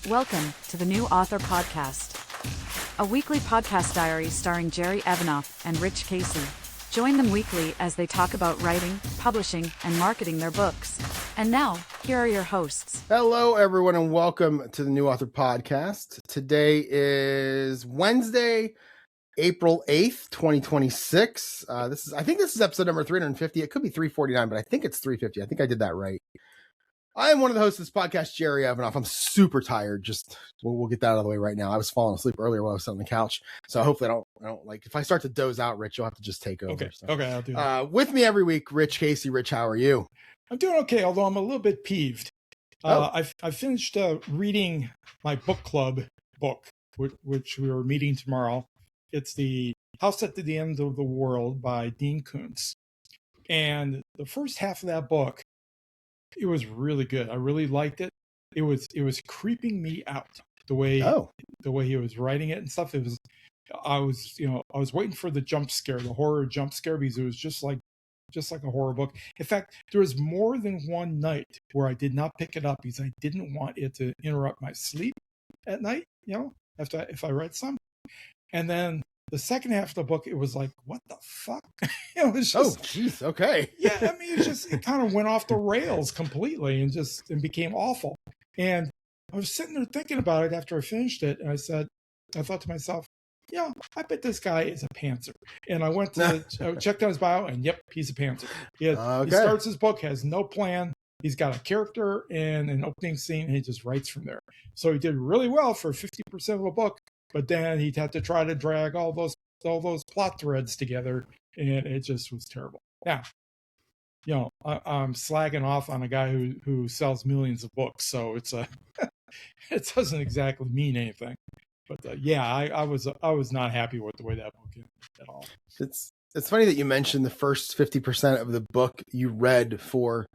Welcome to the New Author Podcast, a weekly podcast diary starring Jerry Evanoff and Rich Casey. Join them weekly as they talk about writing, publishing, and marketing their books. And now, here are your hosts. Hello, everyone, and welcome to the New Author Podcast. Today is Wednesday, April 8th, 2026. I think this is episode number 350. It could be 349, but I think it's 350. I think I did that right. I am one of the hosts of this podcast, Jerry Evanoff. I'm super tired. We'll get that out of the way right now. I was falling asleep earlier while I was sitting on the couch. So hopefully I don't like, if I start to doze out, Rich, you'll have to just take over. Okay. So. Okay. I'll do that. With me every week, Rich Casey. Rich, how are you? I'm doing okay, although I'm a little bit peeved. I finished reading my book club book, which we are meeting tomorrow. It's The House at the End of the World by Dean Koontz. And the first half of that book, it was really good. I really liked it. It was creeping me out the way he was writing it and stuff. I was waiting for the jump scare, the horror jump scare, because it was just like a horror book. In fact, there was more than one night where I did not pick it up because I didn't want it to interrupt my sleep at night, if I read some. And then the second half of the book, it was like, what the fuck? It was just, jeez, okay. Yeah, I mean, it kind of went off the rails completely and became awful. And I was sitting there thinking about it after I finished it, and I thought to myself, yeah, I bet this guy is a pantser. And I went to checked out his bio, and yep, he's a pantser. He starts his book, has no plan. He's got a character and an opening scene, and he just writes from there. So he did really well for 50% of a book, but then he'd have to try to drag all those plot threads together, and it just was terrible. Yeah. I'm slagging off on a guy who sells millions of books, so it doesn't exactly mean anything. But I was not happy with the way that book ended at all. It's funny that you mentioned the first 50% of the book you read for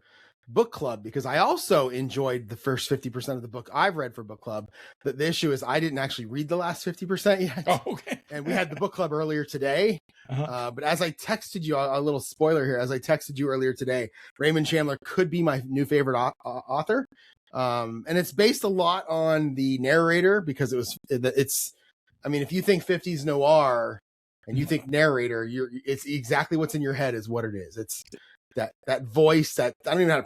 book club, because I also enjoyed the first 50% of the book I've read for book club. But the issue is I didn't actually read the last 50% yet. Oh, okay. And we had the book club earlier today. But as I texted you, a little spoiler here, as I texted you earlier today, Raymond Chandler could be my new favorite author. And it's based a lot on the narrator, because if you think 50s noir and you think narrator, it's exactly what's in your head is what it is. It's that voice that I don't even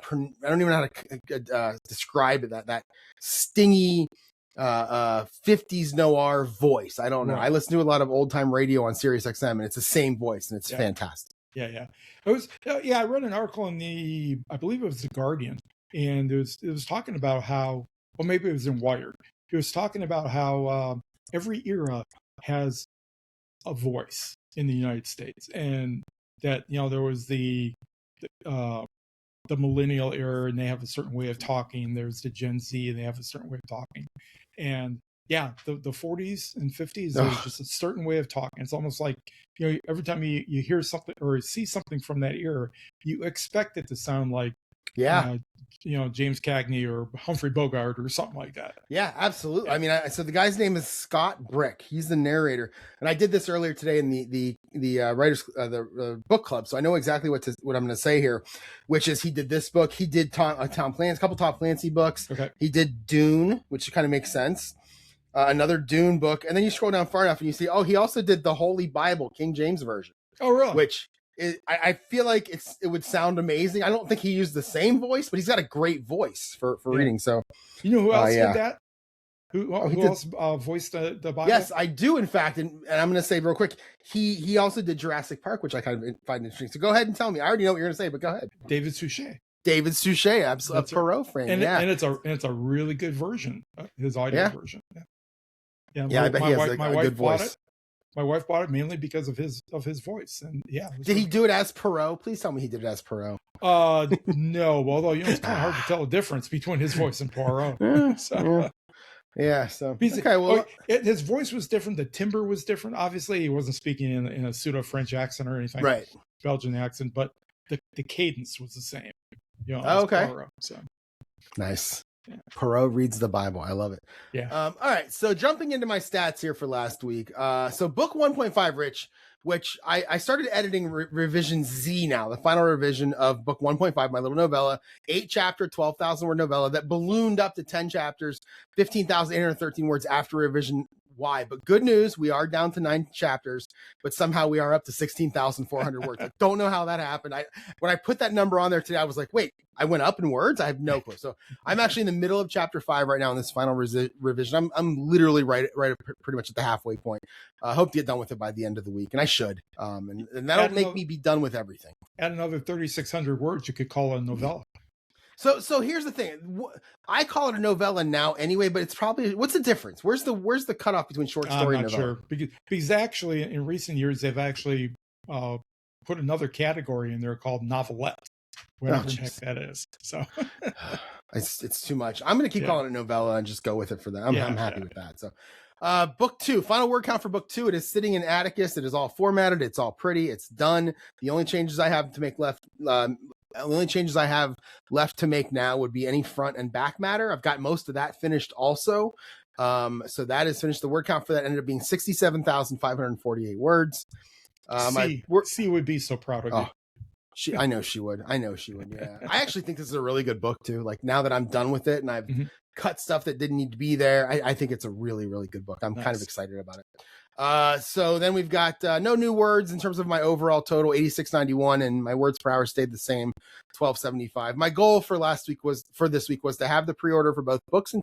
know how to describe it. That stingy 50s noir voice. I don't know. Right. I listen to a lot of old time radio on Sirius XM, and it's the same voice, and it's fantastic. Yeah. I read an article in I believe it was The Guardian, and it was talking about how, or maybe it was in Wired. It was talking about how every era has a voice in the United States, and that there was the millennial era, and they have a certain way of talking. There's the Gen Z, and they have a certain way of talking. And the 40s and 50s, there's just a certain way of talking. It's almost like, every time you hear something or see something from that era, you expect it to sound like, James Cagney or Humphrey Bogart or something like that. Yeah, absolutely. Yeah. I mean, so the guy's name is Scott Brick. He's the narrator, and I did this earlier today in the writers the book club. So I know exactly what I'm going to say here, which is he did this book. He did Tom Clancy, a couple Tom Clancy books. Okay. He did Dune, which kind of makes sense. Another Dune book, and then you scroll down far enough and you see, he also did the Holy Bible, King James version. Oh, really? Which I feel like it would sound amazing. I don't think he used the same voice, but he's got a great voice for reading. So you know who else did that? Who else voiced the Bible? Yes, I do. In fact, and I'm going to say real quick, he also did Jurassic Park, which I kind of find interesting. So go ahead and tell me. I already know what you're going to say, but go ahead. David Suchet, absolutely, a Perot frame, and it's a really good version, his audio version. I bet he has a good voice. My wife bought it mainly because of his voice, and Did he do it as Perot? Please tell me he did it as Perot. No, although it's kind of hard to tell the difference between his voice and Poirot. His voice was different. The timbre was different. Obviously, he wasn't speaking in a pseudo French accent or anything, right? Belgian accent, but the cadence was the same. Okay. Poirot, so nice. Yeah. Perot reads the Bible. I love it. Yeah. All right. So jumping into my stats here for last week. So book 1.5, Rich, which I started editing revision Z now, the final revision of book 1.5, my little novella, 8-chapter, 12,000 word novella that ballooned up to 10 chapters, 15,813 words after revision Y. But good news, we are down to 9 chapters, but somehow we are up to 16,400 words. I don't know how that happened. When I put that number on there today, I was like, wait, I went up in words? I have no clue. So I'm actually in the middle of chapter 5 right now in this final revision. I'm literally right pretty much at the halfway point. I hope to get done with it by the end of the week, and I should. And that'll make me be done with everything. Add another 3,600 words, you could call it a novella. So here's the thing. I call it a novella now anyway, but it's probably, what's the difference? Where's the cutoff between short story and novella? I'm not sure. Because actually in recent years, they've actually put another category in there called novelette, whatever the heck that is. So it's too much. I'm going to keep calling it novella and just go with it for that. I'm happy with that. So book 2, final word count for book 2. It is sitting in Atticus. It is all formatted. It's all pretty. It's done. The only changes I have to make the only changes I have left to make now would be any front and back matter. I've got most of that finished also. So that is finished. The word count for that ended up being 67,548 words. C would be so proud of you. I know she would. Yeah. I actually think this is a really good book too. Like now that I'm done with it and I've cut stuff that didn't need to be there, I think it's a really, really good book. I'm kind of excited about it. So then we've got no new words in terms of my overall total, 8691, and my words per hour stayed the same, 1275. My goal for this week was to have the pre-order for both books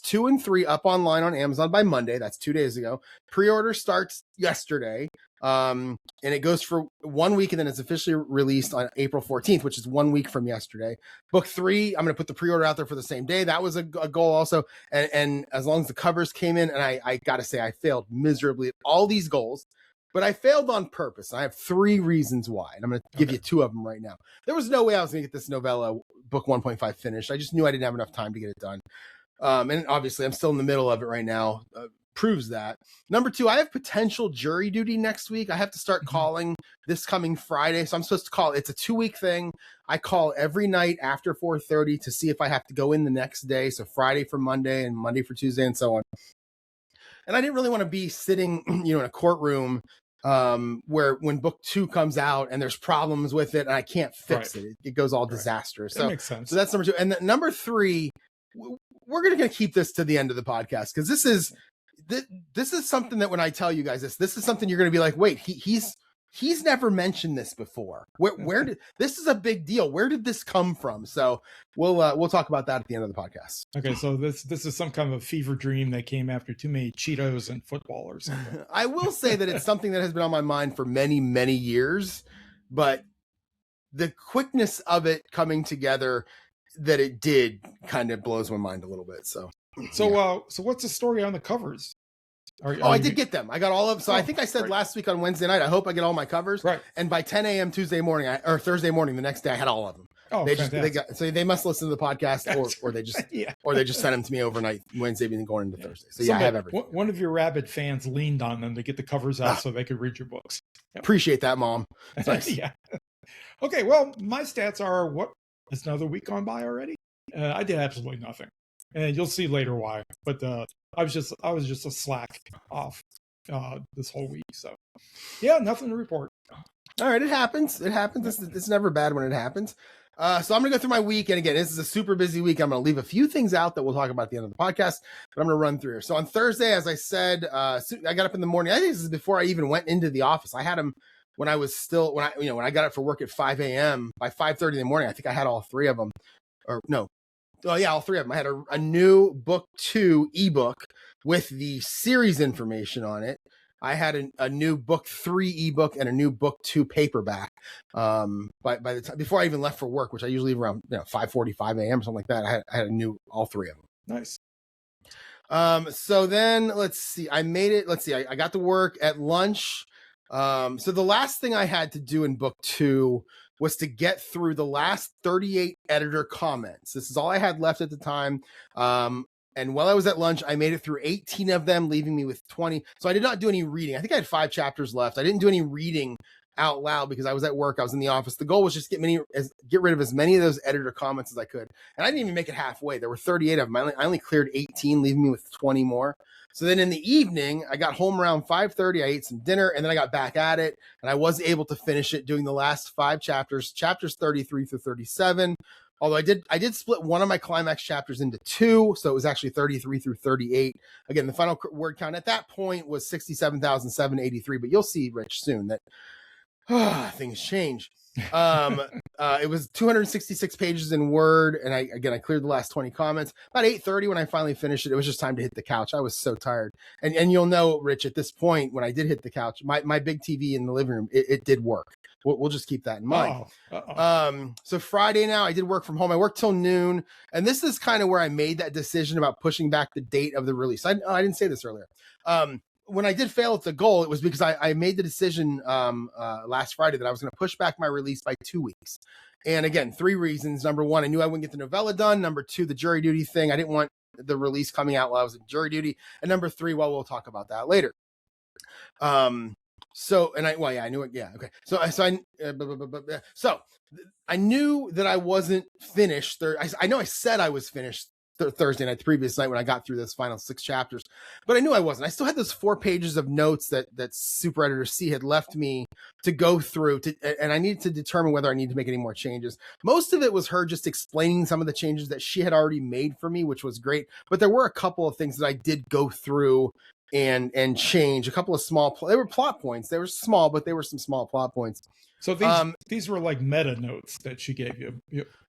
2 and 3 up online on Amazon by Monday. That's 2 days ago. Pre-order starts yesterday. And it goes for 1 week, and then it's officially released on April 14th, which is 1 week from yesterday. Book 3, I'm going to put the pre-order out there for the same day. That was a goal also. And as long as the covers came in, and I got to say, I failed miserably at all these goals, but I failed on purpose. I have 3 reasons why, and I'm going to give you 2 of them right now. There was no way I was going to get this novella, book 1.5, finished. I just knew I didn't have enough time to get it done. And obviously, I'm still in the middle of it right now. Proves that. Number 2, I have potential jury duty next week. I have to start calling this coming Friday. So I'm supposed to call. It's a 2-week thing. I call every night after 4:30 to see if I have to go in the next day. So Friday for Monday and Monday for Tuesday and so on. And I didn't really want to be sitting, in a courtroom where when book 2 comes out and there's problems with it and I can't fix it. It goes all disastrous. That makes sense. So that's number 2. And number 3, we're going to keep this to the end of the podcast because this is something that when I tell you guys this is something you're going to be like, wait, he's never mentioned this before. Where did this is a big deal? Where did this come from? So we'll talk about that at the end of the podcast. Okay, so this is some kind of a fever dream that came after too many Cheetos and football or something. I will say that it's something that has been on my mind for many, many years, but the quickness of it coming together that it did kind of blows my mind a little bit. So what's the story on the covers? I did get them. I got all of them. So I think I said last week on Wednesday night, I hope I get all my covers. Right. And by 10 a.m. Tuesday morning or Thursday morning, the next day, I had all of them. Oh, they must listen to the podcast or they just or they just sent them to me overnight Wednesday evening going into Thursday. So I have everything. One of your rabid fans leaned on them to get the covers out so they could read your books. Yep. Appreciate that, Mom. That's nice. Yeah. Okay. Well, my stats are what? Is another week gone by already? I did absolutely nothing. And you'll see later why. But I was just a slack off this whole week. So yeah, nothing to report. All right, it happens. It's never bad when it happens. So I'm gonna go through my week, and again, this is a super busy week. I'm gonna leave a few things out that we'll talk about at the end of the podcast, but I'm gonna run through here. So on Thursday, as I said, I got up in the morning. I think this is before I even went into the office. I had them when I got up for work at 5 a.m. By 5:30 in the morning. I think I had all 3 of them, or no. Oh yeah, all 3 of them. I had a new book 2 ebook with the series information on it. I had a new book 3 ebook and a new book 2 paperback. By the time before I even left for work, which I usually leave around 5:45 a.m. or something like that, I had a new all 3 of them. Nice. So then let's see. I made it. Let's see. I got to work at lunch. So the last thing I had to do in book 2 was to get through the last 38 editor comments. This is all I had left at the time. And while I was at lunch, I made it through 18 of them, leaving me with 20. So I did not do any reading. I think I had 5 chapters left. I didn't do any reading out loud because I was at work. I was in the office. The goal was just get rid of as many of those editor comments as I could. And I didn't even make it halfway. There were 38 of them. I only cleared 18, leaving me with 20 more. So then in the evening, I got home around 5:30. I ate some dinner, and then I got back at it. And I was able to finish it doing the last 5 chapters 33 through 37. Although I did split one of my climax chapters into 2, so it was actually 33 through 38. Again, the final word count at that point was 67,783. But you'll see, Rich, soon that things change. It was 266 pages in Word, and I cleared the last 20 comments. About 8:30 when I finally finished it, it was just time to hit the couch. I was so tired, and you'll know, Rich, at this point when I did hit the couch, my big TV in the living room, it did work. We'll just keep that in mind. So Friday now, I did work from home. I worked till noon, and this is kind of where I made that decision about pushing back the date of the release. I didn't say this earlier. When I did fail at the goal, it was because I made the decision last Friday that I was going to push back my release by 2 weeks. And again, 3 reasons. Number 1, I knew I wouldn't get the novella done. Number 2, the jury duty thing. I didn't want the release coming out while I was in jury duty. And number 3, well, we'll talk about that later. I knew it. Yeah. Okay. So I knew that I wasn't finished. I know I said I was finished Thursday night, the previous night when I got through this final 6 chapters, but I knew I wasn't. I still had those 4 pages of notes that Super Editor C had left me to go through and I needed to determine whether I needed to make any more changes. Most of it was her just explaining some of the changes that she had already made for me, which was great. But there were a couple of things that I did go through and change. A couple of they were plot points. They were small, but they were some small plot points. So these were like meta notes that she gave you.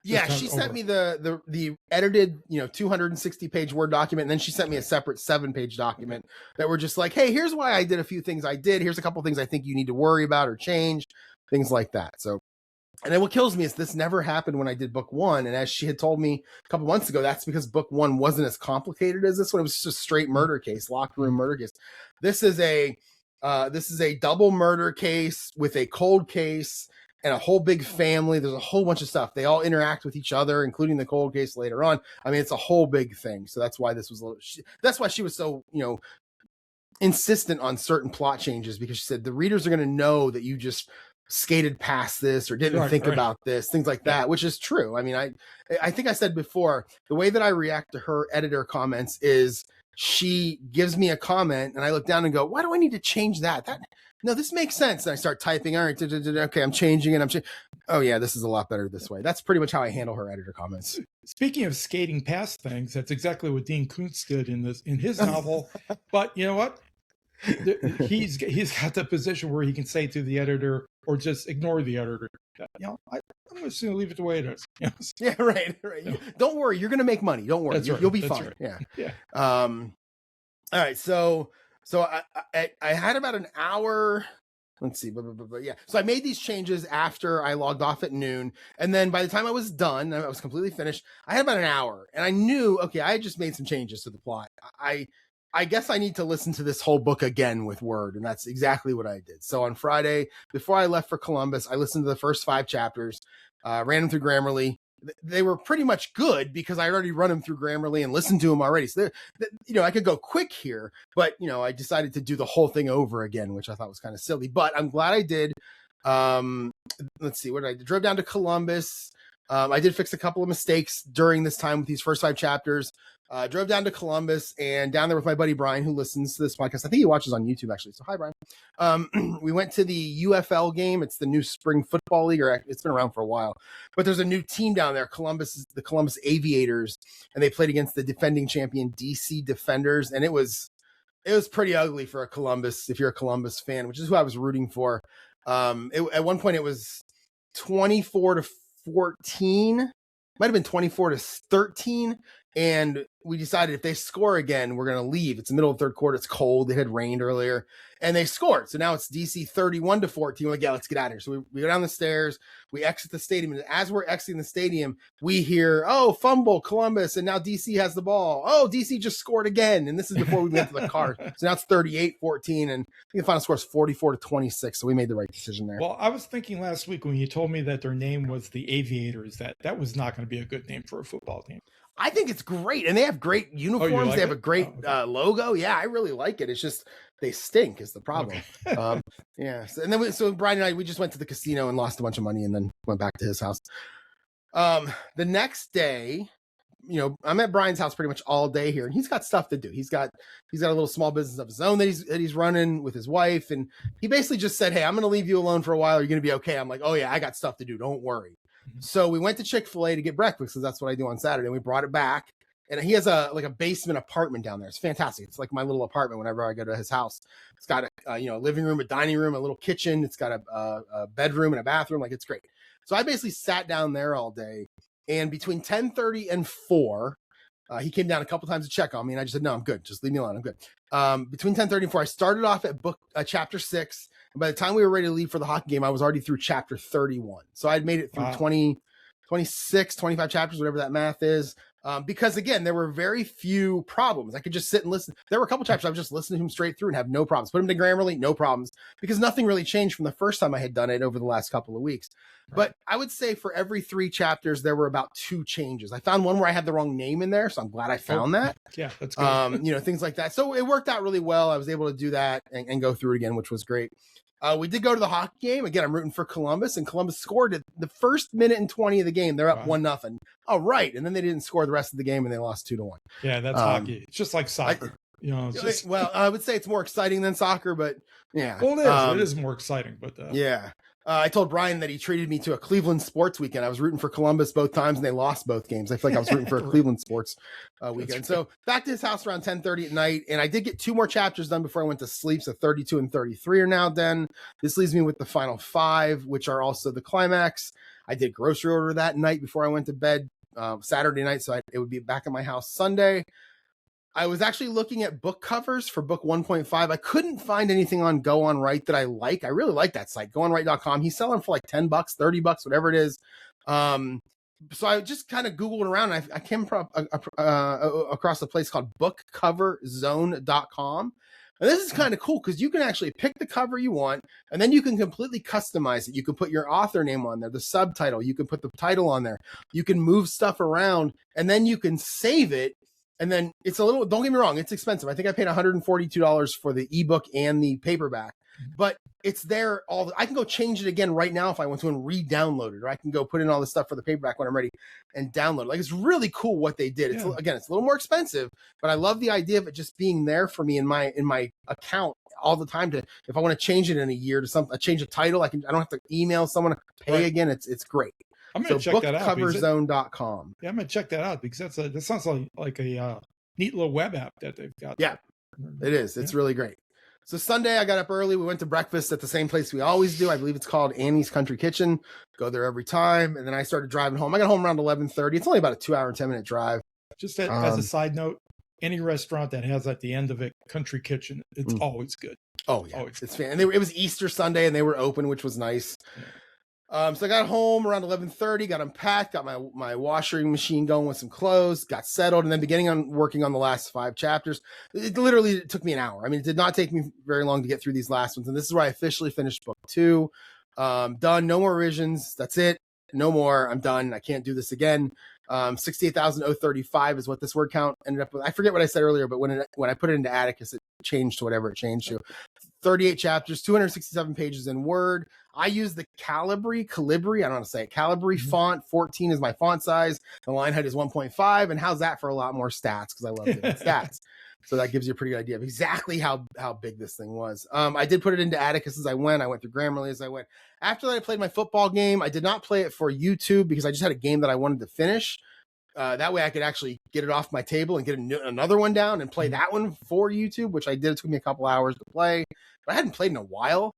Yeah, she sent me the edited, 260 page Word document, and then she sent me a separate 7-page document that were just like, hey, here's why I did a few things I did. Here's a couple things I think you need to worry about or change, things like that. So, and then what kills me is this never happened when I did book 1. And as she had told me a couple months ago, that's because book 1 wasn't as complicated as this one. It was just a straight murder case, locked room murder case. This is a double murder case with a cold case and a whole big family. There's a whole bunch of stuff. They all interact with each other, including the cold case later on. I mean, it's a whole big thing. So that's why that's why she was so, insistent on certain plot changes, because she said the readers are going to know that you just skated past this or didn't think about this, things like that, which is true. I mean, I think I said before, the way that I react to her editor comments is she gives me a comment and I look down and go, why do I need to change that? No, this makes sense. And I start typing. All right, okay, I'm changing it. Oh yeah, this is a lot better this way. That's pretty much how I handle her editor comments. Speaking of skating past things, that's exactly what Dean Koontz did in his novel. But you know what? He's got the position where he can say to the editor or just ignore the editor, I'm just going to leave it the way it is. Yeah, right. Don't worry, you're going to make money. Don't worry, you'll be fine. Right. Yeah. All right, so I had about an hour. Let's see, yeah. So I made these changes after I logged off at noon, and then by the time I was done, I was completely finished. I had about an hour, and I knew, okay, I had just made some changes to the plot. I guess I need to listen to this whole book again with Word, and that's exactly what I did. So on Friday, before I left for Columbus, I listened to the first 5 chapters, ran them through Grammarly. They were pretty much good because I already run them through Grammarly and listened to them already. So, I could go quick here, but, I decided to do the whole thing over again, which I thought was kind of silly, but I'm glad I did. Let's see, what did I do? Drove down to Columbus. I did fix a couple of mistakes during this time with these first 5 chapters. Drove down to Columbus and down there with my buddy Brian, who listens to this podcast. I think he watches on YouTube, actually. So hi, Brian. We went to the UFL game. It's the new Spring Football League, or it's been around for a while. But there's a new team down there, the Columbus Aviators, and they played against the defending champion DC Defenders, and it was pretty ugly for if you're a Columbus fan, which is who I was rooting for. At one point, it was 24-14. Might have been 24-13. And we decided if they score again, we're going to leave. It's the middle of the third quarter. It's cold. It had rained earlier and they scored. So now it's DC 31-14. We're like, yeah, let's get out of here. So we go down the stairs, we exit the stadium. And as we're exiting the stadium, we hear, oh, fumble Columbus. And now DC has the ball. Oh, DC just scored again. And this is before we went to the car. So now it's 38-14. And I think the final score is 44-26. So we made the right decision there. Well, I was thinking last week when you told me that their name was the Aviators, that was not going to be a good name for a football team. I think it's great, and they have great uniforms. like they have it? a great logo. Yeah, I really like it. It's just they stink is the problem. Okay. Yeah. And then so Brian and I, we just went to the casino and lost a bunch of money, and then went back to his house. The next day, I'm at Brian's house pretty much all day here, and he's got stuff to do. He's got a little small business of his own that he's running with his wife, and he basically just said, "Hey, I'm going to leave you alone for a while. You're going to be okay." I'm like, "Oh yeah, I got stuff to do. Don't worry." So we went to Chick-fil-A to get breakfast, because that's what I do on Saturday. And we brought it back, and he has a basement apartment down there. It's fantastic. It's like my little apartment whenever I go to his house. It's got a living room, a dining room, a little kitchen. It's got a bedroom and a bathroom. Like, it's great. So I basically sat down there all day, and between 10:30 and 4, he came down a couple times to check on me, and I just said, "No, I'm good. Just leave me alone. I'm good." Between 10:30 and 4, I started off at chapter 6. And by the time we were ready to leave for the hockey game, I was already through chapter 31. So I'd made it through 26, 25 chapters, whatever that math is. Because again, there were very few problems. I could just sit and listen. There were a couple chapters I was just listening to him straight through and have no problems. Put him to Grammarly, no problems, because nothing really changed from the first time I had done it over the last couple of weeks. Right. But I would say for every 3 chapters, there were about 2 changes. I found one where I had the wrong name in there, so I'm glad I found that. Yeah, that's good. Things like that. So it worked out really well. I was able to do that and go through it again, which was great. We did go to the hockey game. Again, I'm rooting for Columbus, and Columbus scored at the first minute and 20 of the game. They're up 1-0. Oh, right. And then they didn't score the rest of the game, and they lost 2-1. Yeah, that's hockey. It's just like soccer. Well, I would say it's more exciting than soccer, but yeah. Well, it is. It is more exciting, but yeah. I told Brian that he treated me to a Cleveland sports weekend. I was rooting for Columbus both times, and they lost both games. I feel like I was rooting for a Cleveland sports weekend. So back to his house around 10:30 at night, and I did get 2 more chapters done before I went to sleep. So 32 and 33 are now done. This leaves me with the final 5, which are also the climax. I did grocery order that night before I went to bed Saturday night, so it would be back at my house Sunday. I was actually looking at book covers for book 1.5. I couldn't find anything on Go On Write that I like. I really like that site, goonwrite.com. He's selling for like $10, $30, whatever it is. So I just kind of Googled around, and I came across a place called bookcoverzone.com. And this is kind of cool because you can actually pick the cover you want, and then you can completely customize it. You can put your author name on there, the subtitle. You can put the title on there. You can move stuff around, and then you can save it. And then it's don't get me wrong, it's expensive. I think I paid $142 for the ebook and the paperback, but it's there. I can go change it again right now if I want to and re-download it, or I can go put in all the stuff for the paperback when I'm ready and download it. Like, it's really cool what they did. It's again, it's a little more expensive, but I love the idea of it just being there for me in my account all the time if I want to change it in a year to change a title. I don't have to email someone to pay again. It's great. I'm going to check that out. Bookcoverzone.com. Yeah, I'm going to check that out because that sounds like a neat little web app that they've got. Yeah, it is. It's really great. So Sunday, I got up early. We went to breakfast at the same place we always do. I believe it's called Annie's Country Kitchen. Go there every time. And then I started driving home. I got home around 11:30. It's only about a 2-hour and 10-minute drive. Just as a side note, any restaurant that has at the end of it Country Kitchen, it's always good. Oh, yeah. It's fan. And it was Easter Sunday, and they were open, which was nice. Yeah. So I got home around 11:30, got unpacked, got my washing machine going with some clothes, got settled, and then working on the last 5 chapters. It literally took me an hour. I mean, it did not take me very long to get through these last ones. And this is where I officially finished book 2. Done. No more revisions. That's it. No more. I'm done. I can't do this again. 68,035 is what this word count ended up with. I forget what I said earlier, but when I put it into Atticus, it changed to whatever it changed to. 38 chapters, 267 pages in Word. I use the Calibri, I don't know how to say it, Calibri font. 14 is my font size. The line height is 1.5. And how's that for a lot more stats? Because I love doing stats. So that gives you a pretty good idea of exactly how big this thing was. I did put it into Atticus as I went. I went through Grammarly as I went. After that, I played my football game. I did not play it for YouTube because I just had a game that I wanted to finish. That way I could actually get it off my table and get another one down and play that one for YouTube, which I did. It took me a couple hours to play, but I hadn't played in a while.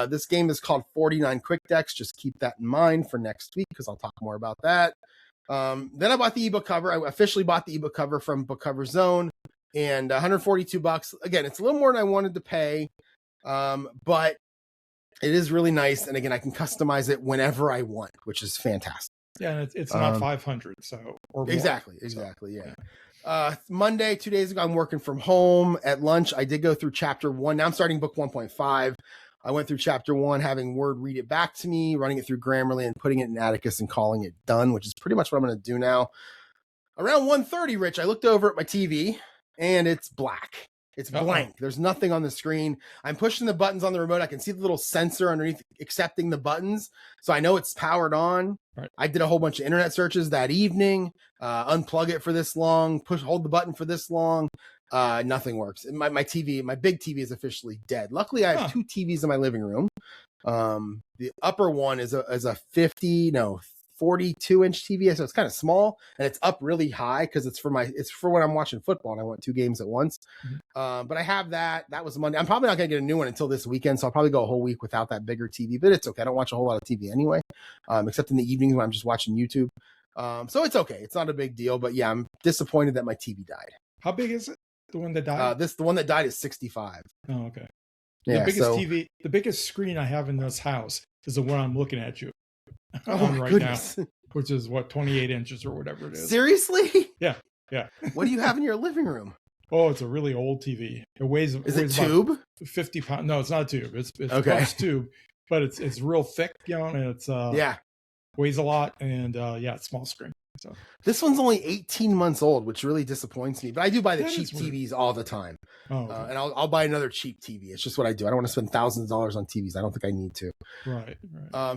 This game is called 49 Quick Decks. Just keep that in mind for next week because I'll talk more about that. Then I bought the ebook cover. I officially bought the ebook cover from Book Cover Zone, and $142. Again, it's a little more than I wanted to pay, but it is really nice. And again, I can customize it whenever I want, which is fantastic. Yeah, and it's not 500, so or more. Exactly, yeah. Monday, 2 days ago, I'm working from home. At lunch, I did go through chapter 1. Now I'm starting book 1.5. I went through chapter 1, having Word read it back to me, running it through Grammarly, and putting it in Atticus and calling it done, which is pretty much what I'm going to do now. Around 1:30, Rich, I looked over at my TV and it's black. It's blank. There's nothing on the screen. I'm pushing the buttons on the remote. I can see the little sensor underneath accepting the buttons. So I know it's powered on. Right. I did a whole bunch of internet searches that evening, unplug it for this long, hold the button for this long. Nothing works. My TV, my big TV is officially dead. Luckily, I have two TVs in my living room. The upper one is a 42-inch TV, so it's kind of small, and it's up really high because it's for when I'm watching football and I want 2 games at once. But I have that. That was Monday. I'm probably not gonna get a new one until this weekend, so I'll probably go a whole week without that bigger TV. But it's okay. I don't watch a whole lot of TV anyway, except in the evenings when I'm just watching YouTube. So it's okay. It's not a big deal. But yeah, I'm disappointed that my TV died. How big is it? The one that died? The one that died is 65. Oh, okay. Yeah, the biggest TV, the biggest screen I have in this house is the one I'm looking at you on right goodness. now, which is 28 inches or whatever it is. Seriously? Yeah. What do you have in your living room? Oh, it's a really old TV. It weighs. Is it tube? 50 pounds. No, it's not a tube. It's okay. It's tube, but it's real thick, and it's weighs a lot, and it's small screen. So this one's only 18 months old, which really disappoints me. But I do buy the cheap weird. TVs all the time. Oh, okay. And I'll buy another cheap TV. It's just what I do. I don't want to spend thousands of dollars on TVs. I don't think I need to. Right.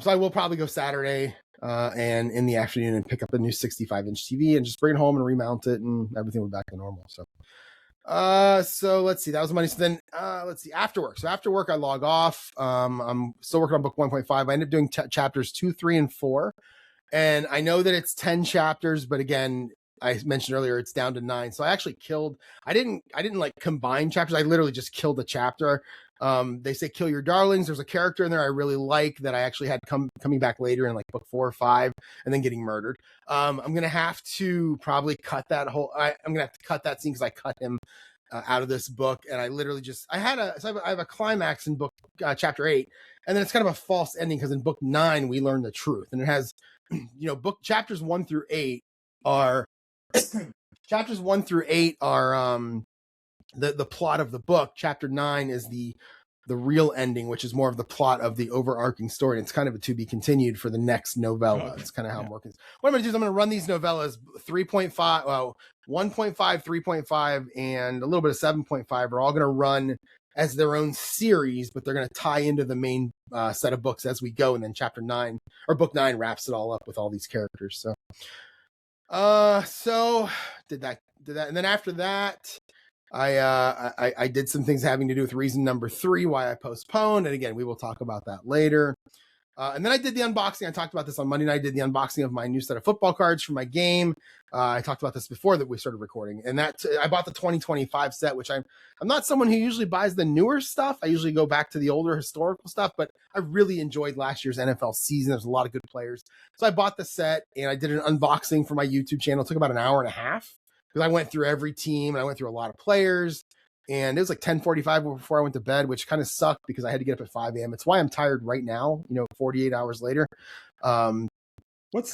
So I will probably go Saturday and in the afternoon and pick up a new 65-inch TV and just bring it home and remount it, and everything will be back to normal. So let's see. That was Monday. So then let's see. After work. So after work, I log off. I'm still working on book 1.5. I ended up doing chapters 2, 3, and 4. And I know that it's 10 chapters, but again, I mentioned earlier, it's down to 9. So I actually I didn't like combine chapters. I literally just killed a chapter. They say kill your darlings. There's a character in there I really like that I actually had coming back later in like book 4 or 5 and then getting murdered. I'm going to have to probably cut that I'm going to have to cut that scene because I cut him out of this book. And I literally I have a climax in book chapter 8. And then it's kind of a false ending because in book 9, we learn the truth. And it has, book chapters 1 through 8 are chapters 1 through 8 are the plot of the book. Chapter 9 is the real ending, which is more of the plot of the overarching story. And it's kind of a to be continued for the next novella. It's kind of how I'm working. What I'm going to do is I'm going to run these novellas 3.5, 1.5, 3.5, and a little bit of 7.5 are all going to run as their own series, but they're going to tie into the main set of books as we go. And then chapter 9 or book 9 wraps it all up with all these characters. So did that. And then after that, I did some things having to do with reason number 3, why I postponed. And again, we will talk about that later. And then I did the unboxing. I talked about this on Monday night. I did the unboxing of my new set of football cards for my game. I talked about this before that we started recording. And I bought the 2025 set, which I'm not someone who usually buys the newer stuff. I usually go back to the older historical stuff, but I really enjoyed last year's NFL season. There's a lot of good players. So I bought the set and I did an unboxing for my YouTube channel. It took about an hour and a half because I went through every team and I went through a lot of players. And it was like 10:45 before I went to bed, which kind of sucked because I had to get up at 5 a.m. It's why I'm tired right now, 48 hours later. What's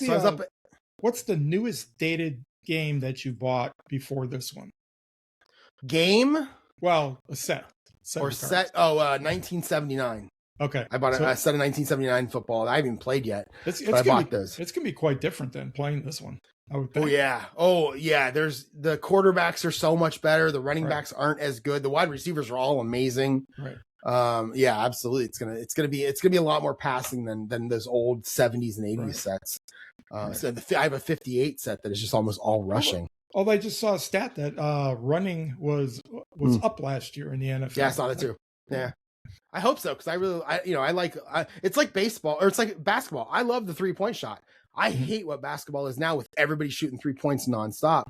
the newest dated game that you bought before this one? Game? Well, a set. Or set? Oh, 1979. Okay. I bought a set of 1979 football. I haven't played yet, but I bought those. It's going to be quite different than playing this one, I would think. Oh, yeah. There's the quarterbacks are so much better. The running backs aren't as good. The wide receivers are all amazing. Right. Yeah, absolutely. It's gonna be a lot more passing than those old 70s and 80s sets. So I have a 58 set that is just almost all rushing. Although I just saw a stat that running was up last year in the NFL. Yeah, I saw that too. Yeah. I hope so because it's like baseball or it's like basketball. I love the 3-point shot. I hate what basketball is now with everybody shooting 3 points nonstop.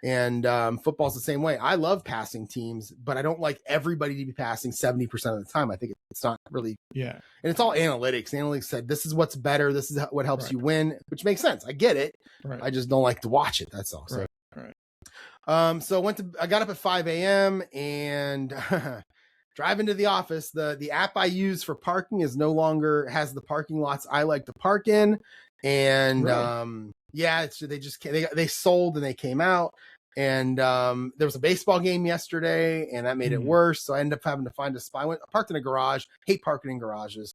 And football's the same way. I love passing teams, but I don't like everybody to be passing 70% of the time. I think it's not really. Yeah. And it's all analytics. Analytics said, this is what's better. This is what helps you win, which makes sense. I get it. Right. I just don't like to watch it. That's all. So, so I got up at 5 a.m. and driving to the office. The app I use for parking has the parking lots I like to park in. And they sold and they came out, and there was a baseball game yesterday and that made it worse. So I ended up having to find a spot. I parked in a garage. Hate parking in garages.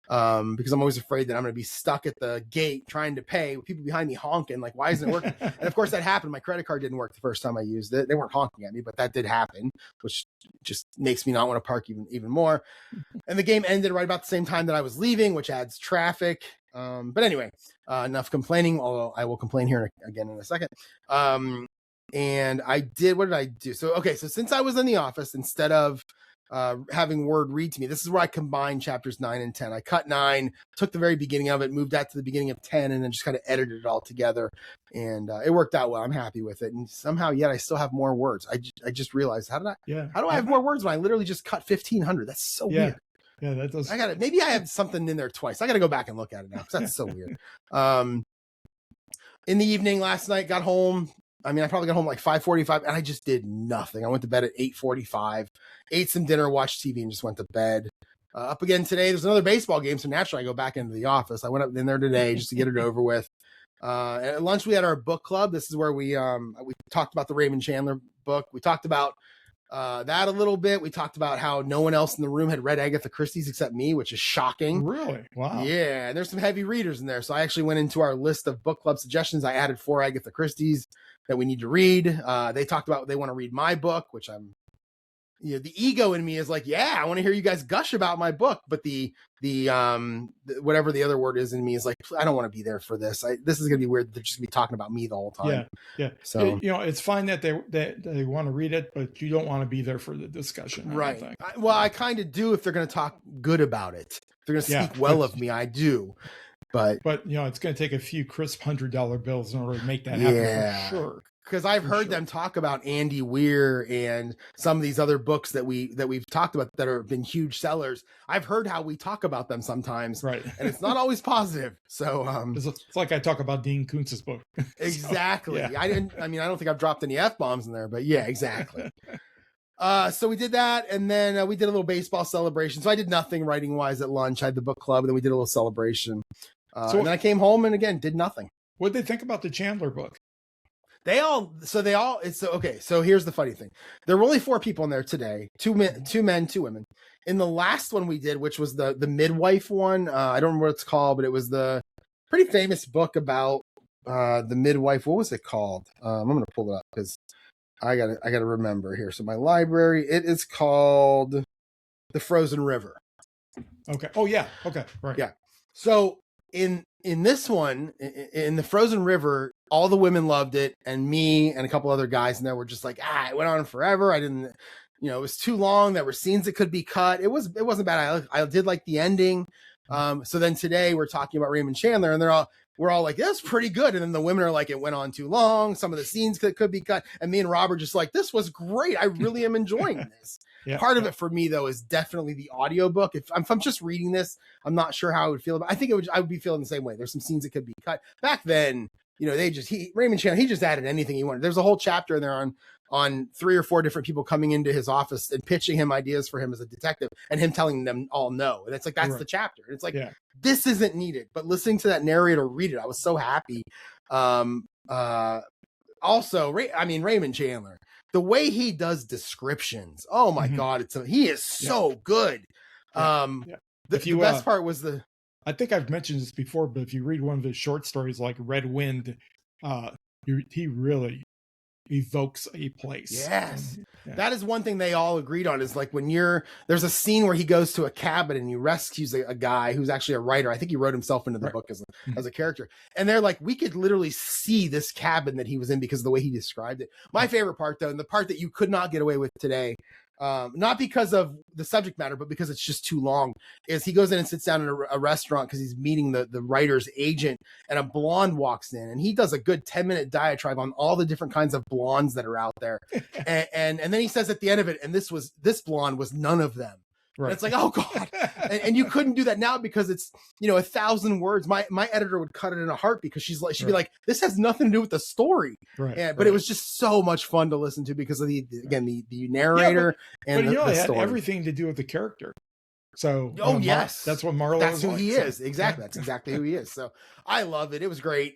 because I'm always afraid that I'm going to be stuck at the gate trying to pay with people behind me honking. Like, why isn't it working? And of course that happened. My credit card didn't work the first time I used it. They weren't honking at me, but that did happen, which just makes me not want to park even more. And the game ended right about the same time that I was leaving, which adds traffic. But anyway, enough complaining, although I will complain here again in a second. And what did I do? So since I was in the office, instead of having Word read to me, this is where I combined chapters 9 and 10. I cut 9, took the very beginning of it, moved that to the beginning of 10, and then just kind of edited it all together. And it worked out well. I'm happy with it. And somehow yet I still have more words. I just realized, how do I have more words when I literally just cut 1,500? That's so weird. Yeah, that does. Maybe I have something in there twice. I got to go back and look at it now, because that's so weird. In the evening last night, got home. I probably got home like 5:45, and I just did nothing. I went to bed at 8:45, ate some dinner, watched TV, and just went to bed. Up again today. There's another baseball game, so naturally I go back into the office. I went up in there today just to get it over with. At lunch, we had our book club. This is where we talked about the Raymond Chandler book. We talked about that a little bit. We talked about how no one else in the room had read Agatha Christie's except me, which is shocking. Really? Wow. Yeah, and there's some heavy readers in there. So I actually went into our list of book club suggestions. I added 4 Agatha Christie's that we need to read. They talked about they want to read my book, which the ego in me is like, yeah, I want to hear you guys gush about my book. But the whatever the other word is in me is like, I don't want to be there for this. This is going to be weird. They're just going to be talking about me the whole time. Yeah. So, it's fine that they want to read it, but you don't want to be there for the discussion. Right. I kind of do if they're going to talk good about it. If they're going to speak well of me, I do. But it's going to take a few crisp $100 bills in order to make that happen for sure. Because I've heard them talk about Andy Weir and some of these other books that we've talked about that have been huge sellers. I've heard how we talk about them sometimes, right? And it's not always positive. So it's like I talk about Dean Koontz's book. Exactly. So, I don't think I've dropped any F-bombs in there, but yeah, exactly. So we did that, and then we did a little baseball celebration. So I did nothing writing wise at lunch. I had the book club, and then we did a little celebration. And then I came home and again did nothing. What did they think about the Chandler book? So here's the funny thing. There were only 4 people in there today, 2 men, 2 women. In the last one we did, which was the midwife one, I don't remember what it's called, but it was the pretty famous book about the midwife. What was it called? I'm going to pull it up because I got to remember here. So my library, it is called The Frozen River. Okay. Oh yeah. Okay. Right. Yeah. So in this one, in The Frozen River, all the women loved it, and me and a couple other guys in there were just like, it went on forever. I didn't, it was too long. There were scenes that could be cut. It wasn't bad. I did like the ending. So then today we're talking about Raymond Chandler, and we're all like, that's pretty good. And then the women are like, it went on too long. Some of the scenes could be cut. And me and Rob are just like, this was great. I really am enjoying this. Part of it for me though is definitely the audiobook. If I'm just reading this, I'm not sure how I would feel about it. I think I would be feeling the same way. There's some scenes that could be cut. Back then, Raymond Chandler, he just added anything he wanted. There's a whole chapter in there on 3 or 4 different people coming into his office and pitching him ideas for him as a detective, and him telling them all no. And it's like, that's the chapter. And it's like, this isn't needed. But listening to that narrator read it, I was so happy. Also, Raymond Chandler, the way he does descriptions, oh my God, he is so good. The best part was I think I've mentioned this before, but if you read one of his short stories like Red Wind, he really evokes a place. Yes. That is one thing they all agreed on, is like when there's a scene where he goes to a cabin and he rescues a guy who's actually a writer. I think he wrote himself into the book as a character. And they're like, we could literally see this cabin that he was in because of the way he described it. My favorite part though, and the part that you could not get away with today, not because of the subject matter, but because it's just too long, is he goes in and sits down in a restaurant because he's meeting the writer's agent, and a blonde walks in, and he does a good 10-minute diatribe on all the different kinds of blondes that are out there. and then he says at the end of it, and this blonde was none of them. Right. And it's like, oh God. and you couldn't do that now because it's, 1,000 words. My editor would cut it in a heart because she'd be like, this has nothing to do with the story. Right. But it was just so much fun to listen to because of the narrator and the it had story. Everything to do with the character. So, yes, that's what Marlowe That's who like, he so. is. Exactly. That's exactly who he is. So I love it. It was great.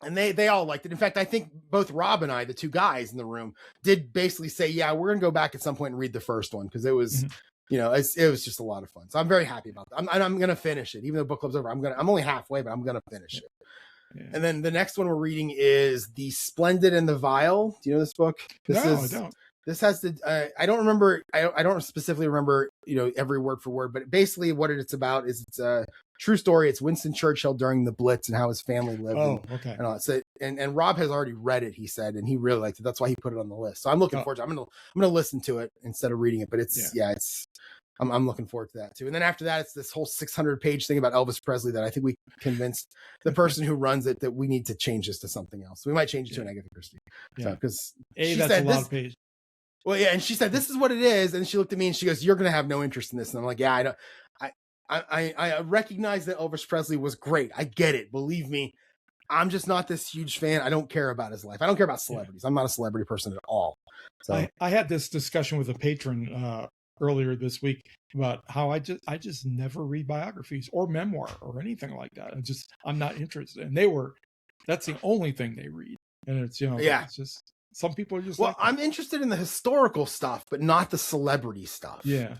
And they all liked it. In fact, I think both Rob and I, the 2 guys in the room, did basically say, yeah, we're going to go back at some point and read the first one because it was it was just a lot of fun. So I'm very happy about that. I'm going to finish it. Even though book club's over, I'm only halfway, but I'm going to finish it. Yeah. And then the next one we're reading is The Splendid and the Vile. Do you know this book? I don't. This has the, I don't remember, I don't specifically remember, every word for word, but basically what it's about is it's a true story. It's Winston Churchill during the Blitz and how his family lived. Okay. And all that. So, and Rob has already read it, he said, and he really liked it. That's why he put it on the list. So I'm looking forward to it. I'm going to listen to it instead of reading it, but I'm looking forward to that too. And then after that, it's this whole 600-page thing about Elvis Presley that I think we convinced the person who runs it that we need to change this to something else. We might change it to an Agatha Christie. Yeah. Because that's a lot of pages. Well, yeah, and she said, "This is what it is," and she looked at me and she goes, "You're going to have no interest in this." And I'm like, "Yeah, I don't. I recognize that Elvis Presley was great. I get it. Believe me, I'm just not this huge fan. I don't care about his life. I don't care about celebrities. I'm not a celebrity person at all." So I had this discussion with a patron earlier this week about how I just never read biographies or memoir or anything like that. I'm not interested. And that's the only thing they read. And it's it's just. Some people are just I'm interested in the historical stuff, but not the celebrity stuff. Yeah.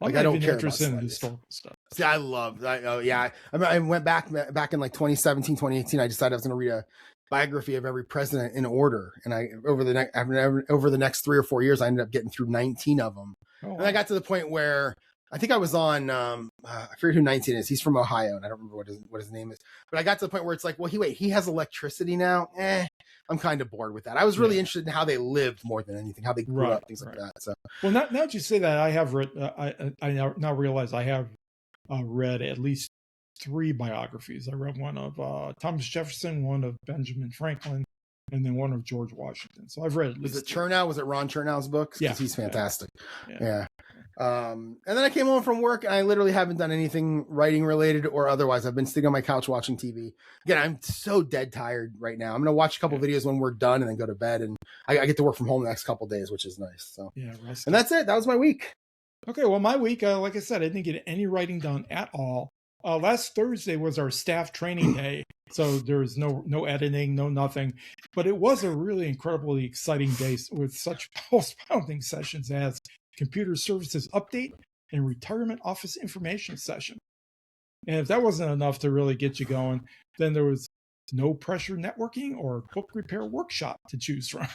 I don't care interested in historical stuff. See, I went back in like 2017, 2018. I decided I was going to read a biography of every president in order. And over the next 3 or 4 years, I ended up getting through 19 of them. Oh, wow. And I got to the point where I think I was on, I forget who 19 is. He's from Ohio, and I don't remember what his name is. But I got to the point where it's like, well, he has electricity now. I'm kind of bored with that. I was really interested in how they lived more than anything, how they grew up, things like that. So, well, now that you say that, I have read. I now realize I have read at least 3 biographies. I read one of Thomas Jefferson, one of Benjamin Franklin, and then one of George Washington. So I've read at least. Was it Chernow? Was it Ron Chernow's books? Yeah, he's fantastic. Yeah. And then I came home from work and I literally haven't done anything writing related or otherwise. I've been sitting on my couch watching TV. Again, I'm so dead tired right now. I'm going to watch a couple videos when we're done and then go to bed. And I get to work from home the next couple days, which is nice. So and that's it. That was my week. Okay. Well, my week, like I said, I didn't get any writing done at all. Last Thursday was our staff training day. So there was no editing, no nothing. But it was a really incredibly exciting day with such post-founding sessions as Computer Services Update and Retirement Office Information Session. And if that wasn't enough to really get you going, then there was No Pressure Networking or Book Repair Workshop to choose from.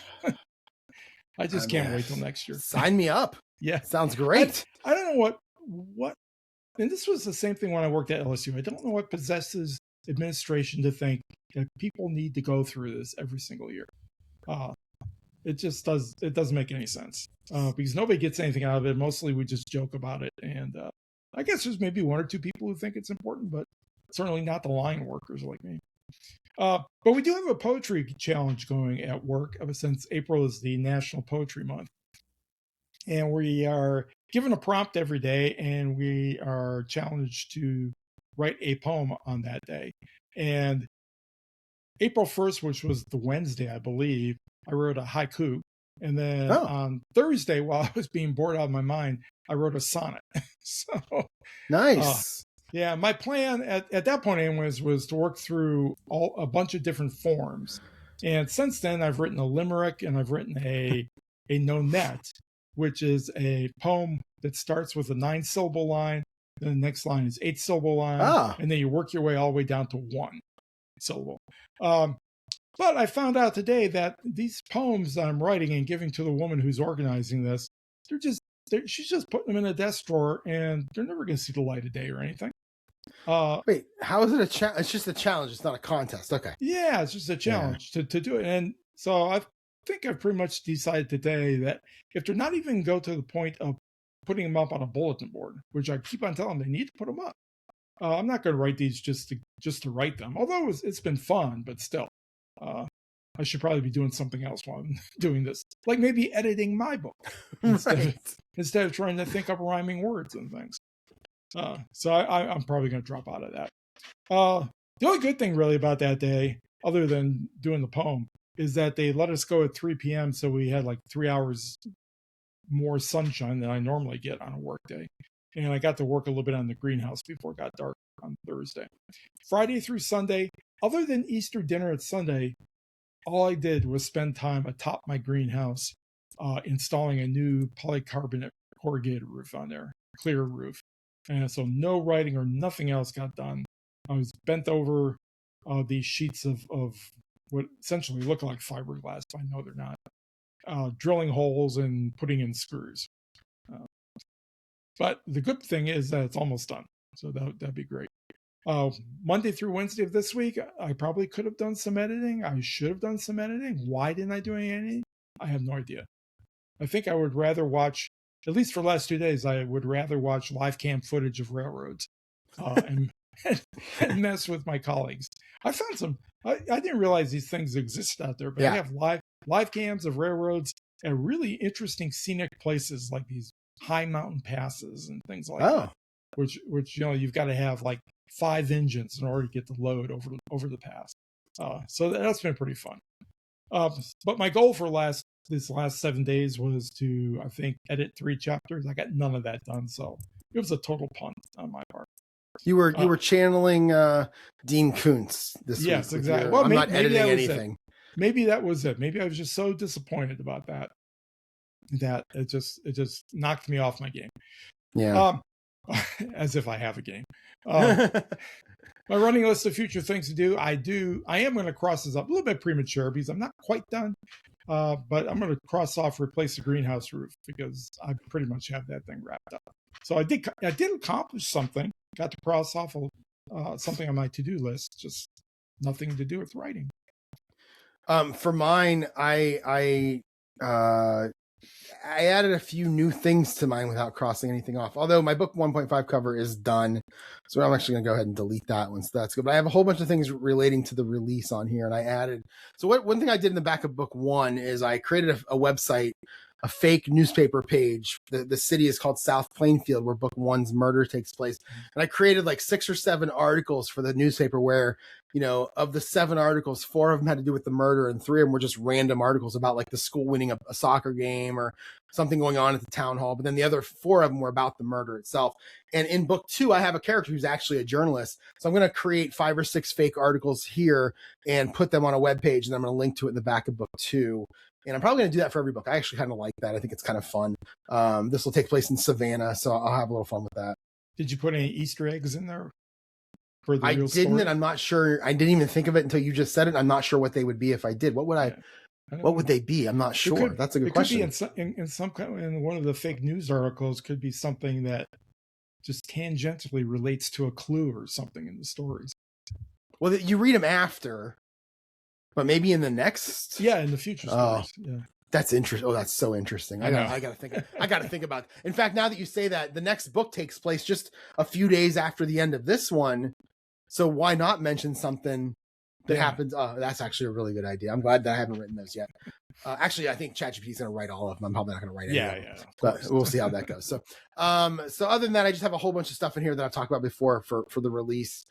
I just can't wait till next year. Sign me up. Yeah. Sounds great. I don't know what, and this was the same thing when I worked at LSU. I don't know what possesses administration to think that people need to go through this every single year. It doesn't make any sense because nobody gets anything out of it. Mostly we just joke about it. And I guess there's maybe 1 or 2 people who think it's important, but certainly not the line workers like me. But we do have a poetry challenge going at work since April is the National Poetry Month. And we are given a prompt every day and we are challenged to write a poem on that day. And April 1st, which was the Wednesday, I believe, I wrote a haiku. And then on Thursday, while I was being bored out of my mind, I wrote a sonnet. So nice. Yeah, my plan at that point anyways was to work through a bunch of different forms. And since then, I've written a limerick and I've written a nonette, which is a poem that starts with a 9-syllable line. Then the next line is 8-syllable line. And then you work your way all the way down to 1 syllable. But I found out today that these poems that I'm writing and giving to the woman who's organizing this, she's just putting them in a desk drawer and they're never going to see the light of day or anything. Wait, how is it a challenge? It's just a challenge. It's not a contest. Okay. Yeah, it's just a challenge to do it. And so I think I've pretty much decided today that if they're not even go to the point of putting them up on a bulletin board, which I keep on telling them they need to put them up, I'm not going to write these just to write them. Although it's been fun, but still. I should probably be doing something else while I'm doing this, like maybe editing my book instead of trying to think up rhyming words and things. So I'm probably going to drop out of that. The only good thing really about that day, other than doing the poem, is that they let us go at 3 p.m. So we had like 3 hours more sunshine than I normally get on a work day. And I got to work a little bit on the greenhouse before it got dark on Thursday. Friday through Sunday, other than Easter dinner at Sunday, all I did was spend time atop my greenhouse installing a new polycarbonate corrugated roof on there. clear roof. And so no writing or nothing else got done. I was bent over these sheets of what essentially look like fiberglass, but I know they're not, drilling holes and putting in screws. But the good thing is that it's almost done. So that'd be great. Monday through Wednesday of this week, I probably could have done some editing. I should have done some editing. Why didn't I do any editing? I have no idea. I think I would rather watch, at least for the last 2 days, I would rather watch live cam footage of railroads and mess with my colleagues. I found some, I didn't realize these things exist out there, but I have live cams of railroads at really interesting scenic places like these high mountain passes and things like that, which you've got to have like 5 engines in order to get the load over the pass. So that's been pretty fun. But my goal for this last 7 days was to, I think, edit 3 chapters. I got none of that done, so it was a total punt on my part. You were channeling Dean Koontz this week. Yes, exactly. Well, I'm not editing anything. Maybe that was it. Maybe I was just so disappointed about that it just knocked me off my game. Yeah. As if I have a game. My running list of future things to do. I am going to cross this up a little bit premature because I'm not quite done. But I'm going to cross off replace the greenhouse roof because I pretty much have that thing wrapped up. So I did accomplish something. Got to cross off something on my to-do list. Just nothing to do with writing. For mine, I added a few new things to mine without crossing anything off. Although my book 1.5 cover is done, so I'm actually going to go ahead and delete that one. So that's good. But I have a whole bunch of things relating to the release on here, and I added. So one thing I did in the back of book 1 is I created a website, a fake newspaper page. The city is called South Plainfield, where book 1's murder takes place. And I created like 6 or 7 articles for the newspaper where, of the 7 articles, 4 of them had to do with the murder and 3 of them were just random articles about like the school winning a soccer game or something going on at the town hall. But then the other 4 of them were about the murder itself. And in book 2, I have a character who's actually a journalist. So I'm going to create 5 or 6 fake articles here and put them on a web page. And I'm going to link to it in the back of book 2. And I'm probably going to do that for every book. I actually kind of like that. I think it's kind of fun. This will take place in Savannah, so I'll have a little fun with that. Did you put any Easter eggs in there? I didn't, story? And I'm not sure. I didn't even think of it until you just said it. I'm not sure what they would be if I did. What would they be? I'm not sure. That's a good question. Could be in one of the fake news articles could be something that just tangentially relates to a clue or something in the stories. Well, you read them after. But maybe in the next, in the future stories. Yeah, that's interesting. Oh, that's so interesting. I gotta think. I gotta think about it. In fact, now that you say that, the next book takes place just a few days after the end of this one. So why not mention something that happens? Oh, that's actually a really good idea. I'm glad that I haven't written those yet. Actually, I think ChatGPT is going to write all of them. I'm probably not going to write any of them. But we'll see how that goes. So, so other than that, I just have a whole bunch of stuff in here that I've talked about before for the release.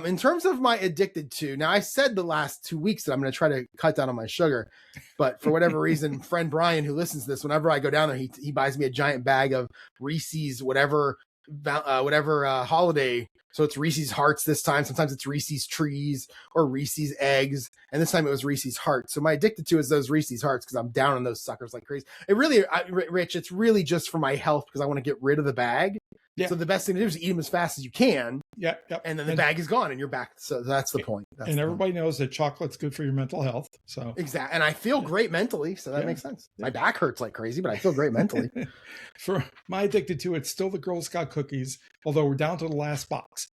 In terms of my addicted to, now I said the last 2 weeks that I'm going to try to cut down on my sugar, but for whatever reason, friend Brian, who listens to this, whenever I go down there, he buys me a giant bag of Reese's, whatever holiday. So it's Reese's Hearts this time. Sometimes it's Reese's Trees or Reese's Eggs. And this time it was Reese's Hearts. So my addicted to is those Reese's Hearts because I'm down on those suckers like crazy. Rich, it's really just for my health because I want to get rid of the bag. Yeah. So the best thing to do is eat them as fast as you can. Yeah. Yep. And then the bag is gone and you're back. So that's the point. Everybody knows that chocolate's good for your mental health. So exactly. And I feel great mentally. So that makes sense. My back hurts like crazy, but I feel great mentally. For my addicted to, it's still the Girl Scout cookies, although we're down to the last box.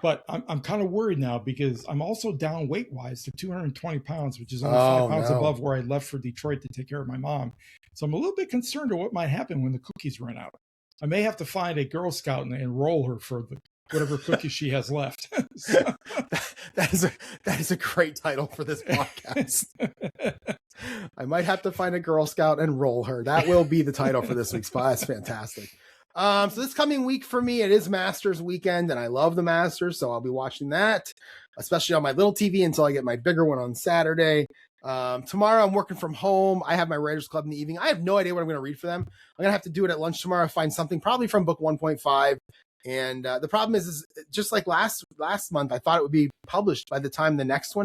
But I'm kind of worried now because I'm also down weight-wise to 220 pounds, which is only 5 pounds above where I left for Detroit to take care of my mom. So I'm a little bit concerned of what might happen when the cookies run out. I may have to find a Girl Scout and enroll her for whatever cookies she has left. So. That is a great title for this podcast. I might have to find a Girl Scout and enroll her. That will be the title for this week's podcast. That's fantastic. So this coming week for me, it is Masters weekend, and I love the Masters, so I'll be watching that, especially on my little TV until I get my bigger one on Saturday. Tomorrow I'm working from home. I have my writers club in the evening. I have no idea what I'm going to read for them. I'm going to have to do it at lunch tomorrow. Find something probably from book 1.5. And the problem is just like last month, I thought it would be published by the time the next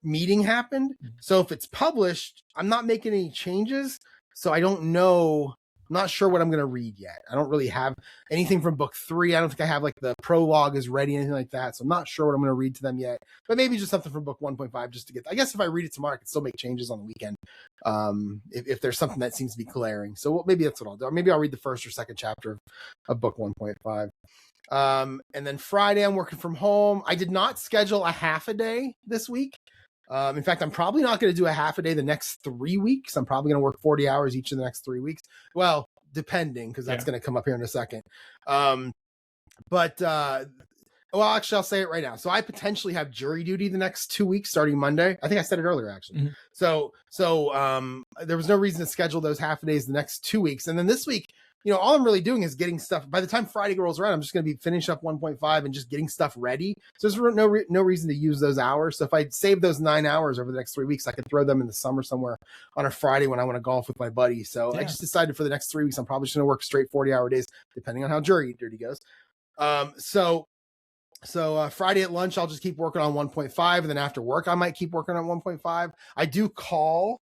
meeting happened. So if it's published, I'm not making any changes. So I don't know not sure what I'm going to read yet. I don't really have anything from book 3. I don't think I have like the prologue is ready, anything like that. So I'm not sure what I'm going to read to them yet, but maybe just something from book 1.5 just to get, I guess if I read it tomorrow, I can still make changes on the weekend. If there's something that seems to be glaring. So maybe that's what I'll do. Or maybe I'll read the first or second chapter of book 1.5. And then Friday, I'm working from home. I did not schedule a half a day this week. In fact, I'm probably not going to do a half a day the next 3 weeks. I'm probably going to work 40 hours each of the next 3 weeks. Well, depending, because that's going to come up here in a second. Well, actually, I'll say it right now. So I potentially have jury duty the next 2 weeks starting Monday. I think I said it earlier, actually. Mm-hmm. So there was no reason to schedule those half a days the next 2 weeks. And then this week, all I'm really doing is getting stuff. By the time Friday rolls around, I'm just going to be finish up 1.5 and just getting stuff ready. So there's no reason to use those hours. So if I save those 9 hours over the next 3 weeks, I could throw them in the summer somewhere on a Friday when I want to golf with my buddy. So I just decided for the next 3 weeks, I'm probably just going to work straight 40-hour days, depending on how jury duty goes. So Friday at lunch, I'll just keep working on 1.5. And then after work, I might keep working on 1.5. I do call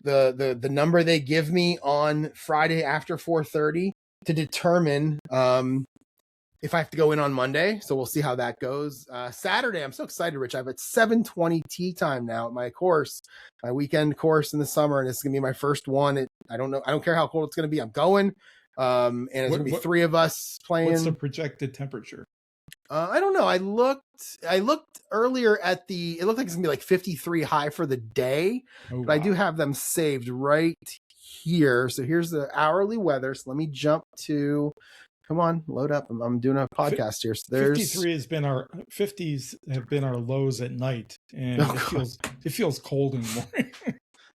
the number they give me on Friday after 4:30 to determine if I have to go in on Monday. So we'll see how that goes. Saturday, I'm so excited, Rich. I have a 7:20 tea time now at my course, my weekend course in the summer, and it's gonna be my first one. I don't know. I don't care how cold it's gonna be. I'm going. And it's gonna be 3 of us playing. What's the projected temperature? I don't know. I looked earlier at it looked like it's gonna be like 53 high for the day, but I do have them saved right here. So here's the hourly weather. So let me jump to, come on, load up. I'm doing a podcast here. So there's 53 has been our 50s have been our lows at night, and it feels cold in the morning.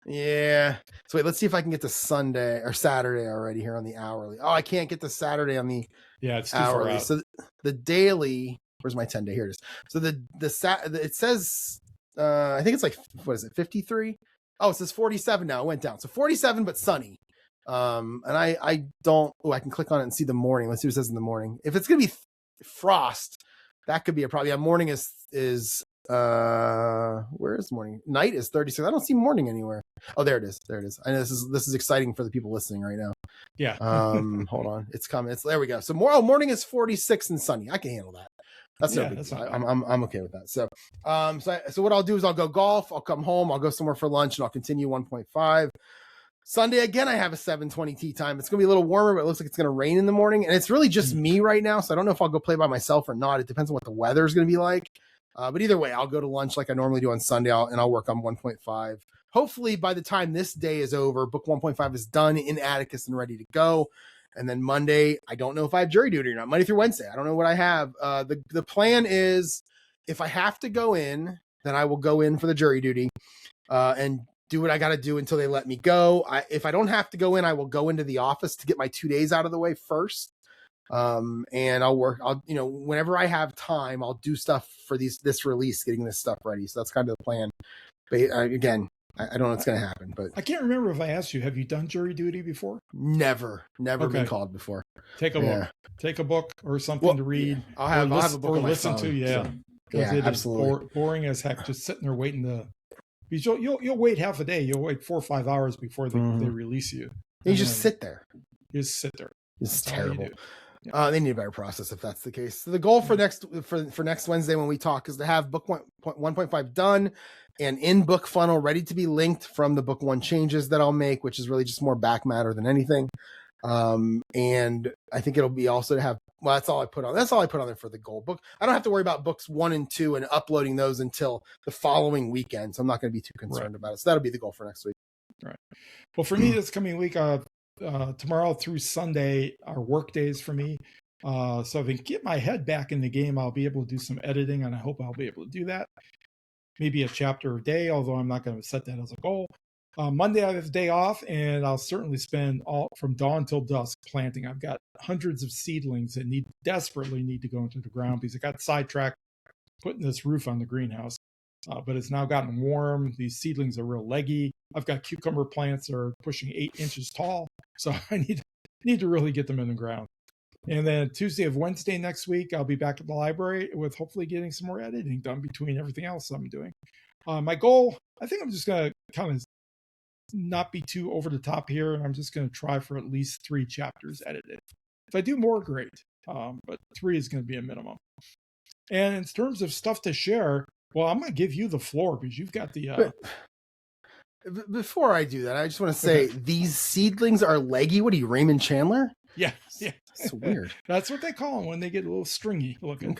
Yeah. So wait, let's see if I can get to Sunday or Saturday already here on the hourly. Oh, I can't get to Saturday on the it's too hourly. far out. So the daily, where's my 10-day? Here it is. So it says I think it's like, what is it, 53? Oh, it says 47 now. It went down. So 47 but sunny. And I don't, I can click on it and see the morning. Let's see what it says in the morning. If it's gonna be frost, that could be a problem. Yeah, morning is where is morning? Night is 36. I don't see morning anywhere. Oh, there it is. I know this is exciting for the people listening right now. Yeah. Hold on. It's coming. There we go. So morning is 46 and sunny. I can handle that. That's no big deal. I'm okay with that. So so what I'll do is I'll go golf, I'll come home, I'll go somewhere for lunch, and I'll continue 1.5. Sunday, again, I have a 7:20 tea time. It's going to be a little warmer, but it looks like it's going to rain in the morning. And it's really just me right now. So I don't know if I'll go play by myself or not. It depends on what the weather is going to be like. But either way, I'll go to lunch like I normally do on Sunday, and I'll work on 1.5. Hopefully, by the time this day is over, book 1.5 is done in Atticus and ready to go. And then Monday, I don't know if I have jury duty or not. Monday through Wednesday, I don't know what I have. The plan is, if I have to go in, then I will go in for the jury duty and do what I got to do until they let me go. If I don't have to go in, I will go into the office to get my 2 days out of the way first. And I'll work, whenever I have time, I'll do stuff for this release, getting this stuff ready. So that's kind of the plan. But again, I don't know what's going to happen, but I can't remember if I asked you, have you done jury duty before? Never been called before. Take a book or something to read. I'll have a book or on my listen phone, to. Yeah. It absolutely. Is boring as heck, just sitting there waiting because you'll wait half a day. You'll wait 4 or 5 hours before they release you. You just sit there. You just sit there. It's terrible. They need a better process if that's the case. So the goal for next Wednesday when we talk is to have book 1.5 done and in book funnel ready to be linked from the book 1 changes that I'll make, which is really just more back matter than anything. And I think it'll be also to have, that's all I put on there for the goal book. I don't have to worry about books 1 and 2 and uploading those until the following weekend. So I'm not going to be too concerned about it. So that'll be the goal for next week. Right. Well, for me, this coming week, tomorrow through Sunday are work days for me. So if I can get my head back in the game, I'll be able to do some editing, and I hope I'll be able to do that. Maybe a chapter a day, although I'm not going to set that as a goal. Monday, I have a day off, and I'll certainly spend all from dawn till dusk planting. I've got hundreds of seedlings that desperately need to go into the ground because I got sidetracked putting this roof on the greenhouse. But it's now gotten warm. These seedlings are real leggy. I've got cucumber plants that are pushing 8 inches tall. So I need to really get them in the ground. And then Tuesday of Wednesday next week, I'll be back at the library with hopefully getting some more editing done between everything else I'm doing. My goal, I think I'm just going to kind of not be too over the top here. And I'm just going to try for at least 3 chapters edited. If I do more, great. But 3 is going to be a minimum. And in terms of stuff to share, well, I'm going to give you the floor because you've got the... Before I do that, I just want to say these seedlings are leggy. What are you, Raymond Chandler? Yeah. It's weird. That's what they call them when they get a little stringy looking.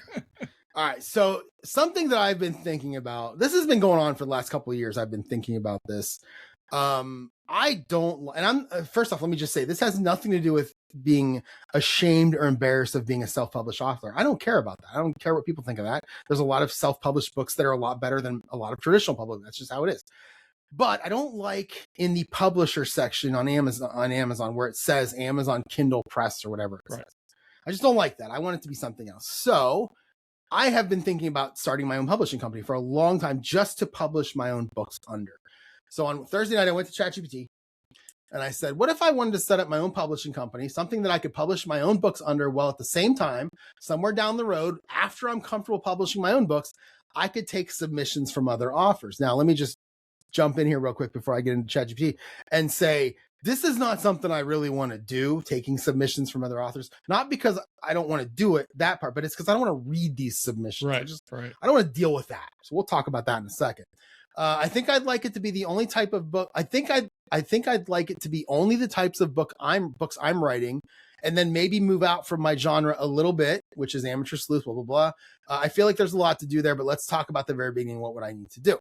All right. So something that I've been thinking about, this has been going on for the last couple of years. I've been thinking about this. I don't, and I'm, first off, let me just say, this has nothing to do with being ashamed or embarrassed of being a self-published author. I don't care about that. I don't care what people think of that. There's a lot of self-published books that are a lot better than a lot of traditional public. That's just how it is. But I don't like in the publisher section on Amazon where it says Amazon Kindle Press or whatever it says. I just don't like that. I want it to be something else. So I have been thinking about starting my own publishing company for a long time just to publish my own books under. So on Thursday night, I went to ChatGPT and I said, what if I wanted to set up my own publishing company, something that I could publish my own books under, while at the same time, somewhere down the road, after I'm comfortable publishing my own books, I could take submissions from other authors. Now, let me just jump in here real quick before I get into ChatGPT and say, this is not something I really want to do, taking submissions from other authors, not because I don't want to do it, that part, but it's because I don't want to read these submissions. Right. I don't want to deal with that. So we'll talk about that in a second. I think I'd like it to be the only type of book. I think I'd like it to be only the types of books I'm writing, and then maybe move out from my genre a little bit, which is amateur sleuth, blah, blah, blah. I feel like there's a lot to do there, but let's talk about the very beginning. What would I need to do?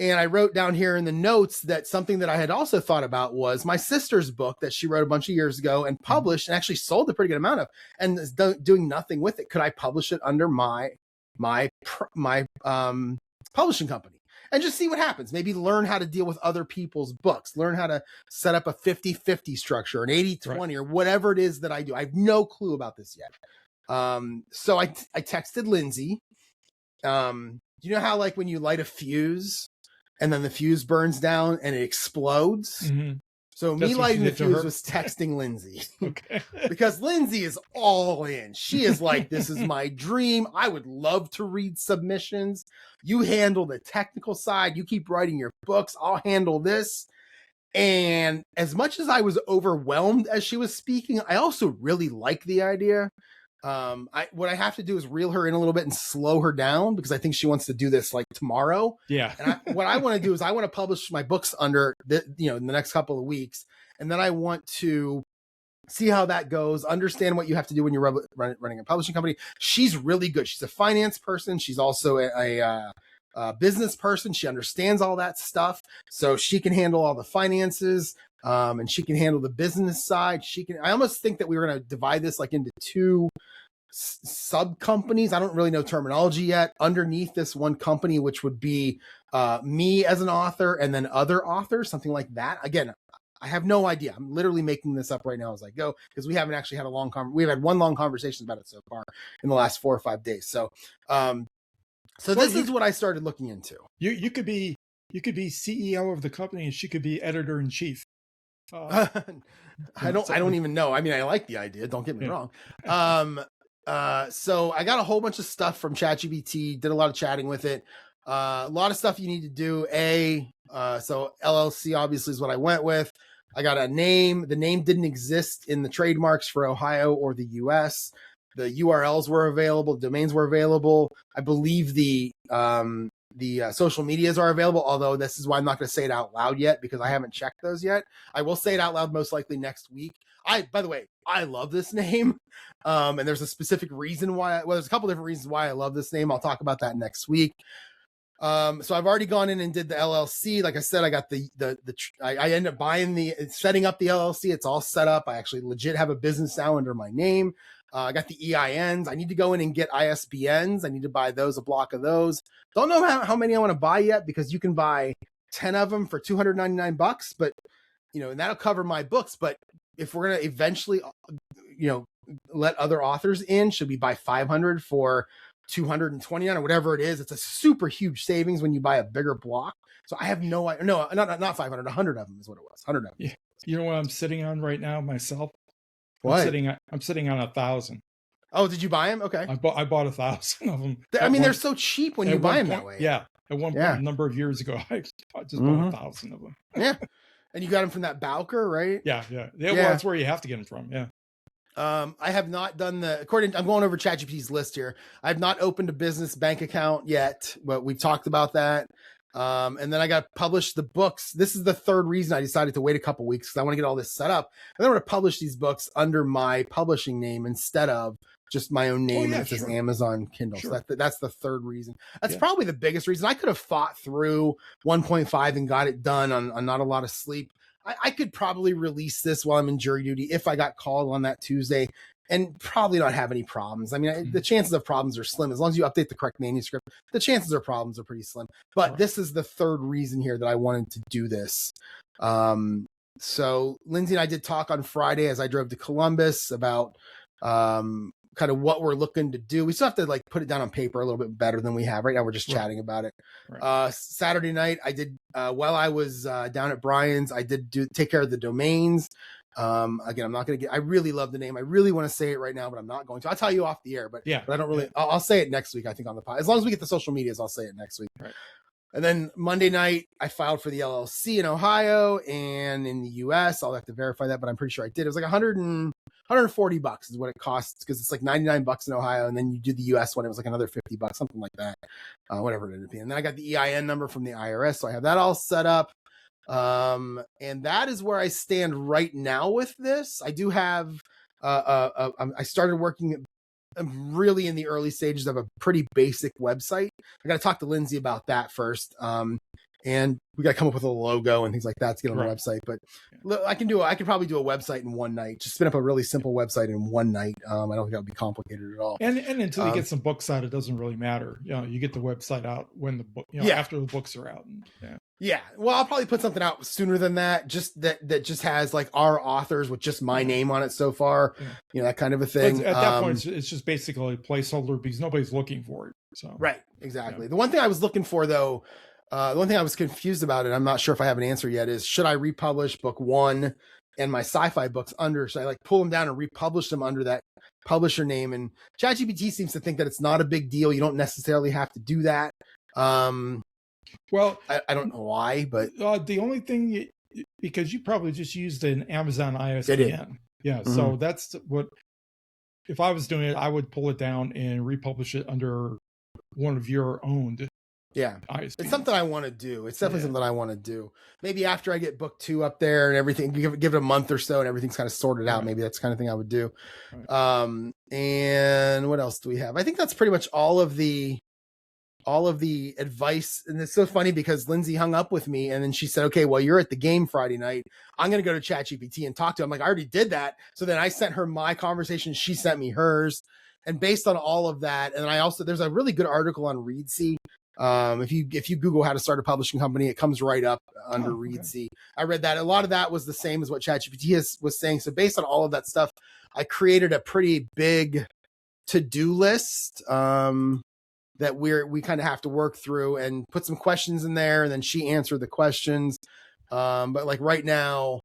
And I wrote down here in the notes that something that I had also thought about was my sister's book that she wrote a bunch of years ago and published and actually sold a pretty good amount of, and is doing nothing with it. Could I publish it under my publishing company and just see what happens? Maybe learn how to deal with other people's books, learn how to set up a 50-50 structure, an 80-20 or whatever it is that I do. I have no clue about this yet. So I texted Lindsay. You know how like when you light a fuse and then the fuse burns down and it explodes? Mm-hmm. So me lighting the fuse was texting Lindsay. Okay. Because Lindsay is all in. She is like, this is my dream. I would love to read submissions. You handle the technical side. You keep writing your books. I'll handle this. And as much as I was overwhelmed as she was speaking, I also really like the idea. What I have to do is reel her in a little bit and slow her down because I think she wants to do this like tomorrow. Yeah. And what I want to do is I want to publish my books under in the next couple of weeks. And then I want to see how that goes, understand what you have to do when you're running a publishing company. She's really good. She's a finance person. She's also a business person. She understands all that stuff. So she can handle all the finances. And she can handle the business side. I almost think that we were going to divide this like into 2 sub companies. I don't really know terminology yet underneath this one company, which would be me as an author and then other authors, something like that. Again, I have no idea. I'm literally making this up right now as I go because we haven't actually had we've had one long conversation about it so far in the last 4 or 5 days. So this is what I started looking into. You could be CEO of the company and she could be editor in chief. I don't even know. I mean, I like the idea. Don't get me wrong. So I got a whole bunch of stuff from ChatGPT, did a lot of chatting with it. A lot of stuff you need to do. So LLC obviously is what I went with. I got a name. The name didn't exist in the trademarks for Ohio or the US. The URLs were available. Domains were available. I believe the social medias are available, although this is why I'm not going to say it out loud yet because I haven't checked those yet. I will say it out loud most likely next week. By the way, I love this name. And there's a specific reason why, there's a couple different reasons why I love this name. I'll talk about that next week. So I've already gone in and did the LLC. Like I said, I got I ended up setting up the LLC. It's all set up. I actually legit have a business now under my name. I got the EINs. I need to go in and get ISBNs. I need to buy a block of those. Don't know how many I want to buy yet because you can buy 10 of them for $299, but and that'll cover my books. But if we're going to eventually, let other authors in, should we buy 500 for $229 or whatever it is? It's a super huge savings when you buy a bigger block. So I have no idea. No, not 500, 100 of them is what it was. 100 of them. Yeah. You know what I'm sitting on right now myself? What? I'm sitting on 1,000. Oh, did you buy them? Okay. I bought 1,000 of them. I mean, they're so cheap when you buy them that way. Yeah. at one point a number of years ago. I just bought 1,000 of them. Yeah. And you got them from that Bowker, right? Yeah. Well, that's where you have to get them from. Yeah. I have not done I'm going over ChatGPT's list here. I have not opened a business bank account yet, but we've talked about that. And then I got to publish the books. This is the third reason I decided to wait a couple weeks, because I want to get all this set up. And then I want to publish these books under my publishing name instead of just my own name. And it says Amazon Kindle. So that's the third reason. That's probably the biggest reason. I could have fought through 1.5 and got it done on not a lot of sleep. I could probably release this while I'm in jury duty if I got called on that Tuesday, and probably not have any problems. I mean, the chances of problems are slim. As long as you update the correct manuscript, the chances of problems are pretty slim. But this is the third reason here that I wanted to do this. So Lindsay and I did talk on Friday as I drove to Columbus about kind of what we're looking to do. We still have to like put it down on paper a little bit better than we have right now. We're just chatting about it. Saturday night, I did while I was down at Brian's, I did take care of the domains. Again, I'm not going to I really love the name. I really want to say it right now, but I'm not going to. I'll tell you off the air, but I don't really, I'll say it next week. I think on the pod, as long as we get the social medias, I'll say it next week. Right. And then Monday night, I filed for the LLC in Ohio and in the US. I'll have to verify that, but I'm pretty sure I did. It was like $140 is what it costs, because it's like $99 in Ohio. And then you do the US one, it was like another $50, something like that, whatever it ended up being. And then I got the EIN number from the IRS. So I have that all set up. And that is where I stand right now with this. I do have, I started working. I'm really in the early stages of a pretty basic website. I got to talk to Lindsay about that first. And we got to come up with a logo and things like that to get on the website. But I can probably do a website in one night. Just spin up a really simple website in one night. I don't think that'll be complicated at all. And until you get some books out, it doesn't really matter. You know, you get the website out when the book, after the books are out. Yeah. Well, I'll probably put something out sooner than that. Just that just has like our authors with just my name on it so far. You know, that kind of a thing. But at that point, it's just basically a placeholder because nobody's looking for it. So right. Exactly. The one thing I was looking for, though, the one thing I was confused about, and I'm not sure if I have an answer yet, is should I republish book 1 and my sci-fi books under? Should I like pull them down and republish them under that publisher name? And ChatGPT seems to think that it's not a big deal. You don't necessarily have to do that. Well, I don't know why, but the only thing, because you probably just used an Amazon ISBN. Yeah. Mm-hmm. So that's what, if I was doing it, I would pull it down and republish it under one of your owned. Yeah. ISBNs. It's something I want to do. It's definitely something I want to do. Maybe after I get book 2 up there and everything, give it a month or so and everything's kind of sorted out. Maybe that's the kind of thing I would do. And what else do we have? I think that's pretty much all of the advice. And it's so funny because Lindsay hung up with me and then she said, okay, well, you're at the game Friday night. I'm going to go to ChatGPT and talk to him. I'm like, I already did that. So then I sent her my conversation. She sent me hers. And based on all of that, and there's a really good article on Readsy. If you Google how to start a publishing company, it comes right up under Readsy. I read that. A lot of that was the same as what ChatGPT was saying. So based on all of that stuff, I created a pretty big to-do list, that we kind of have to work through and put some questions in there, and then she answered the questions. But like right now,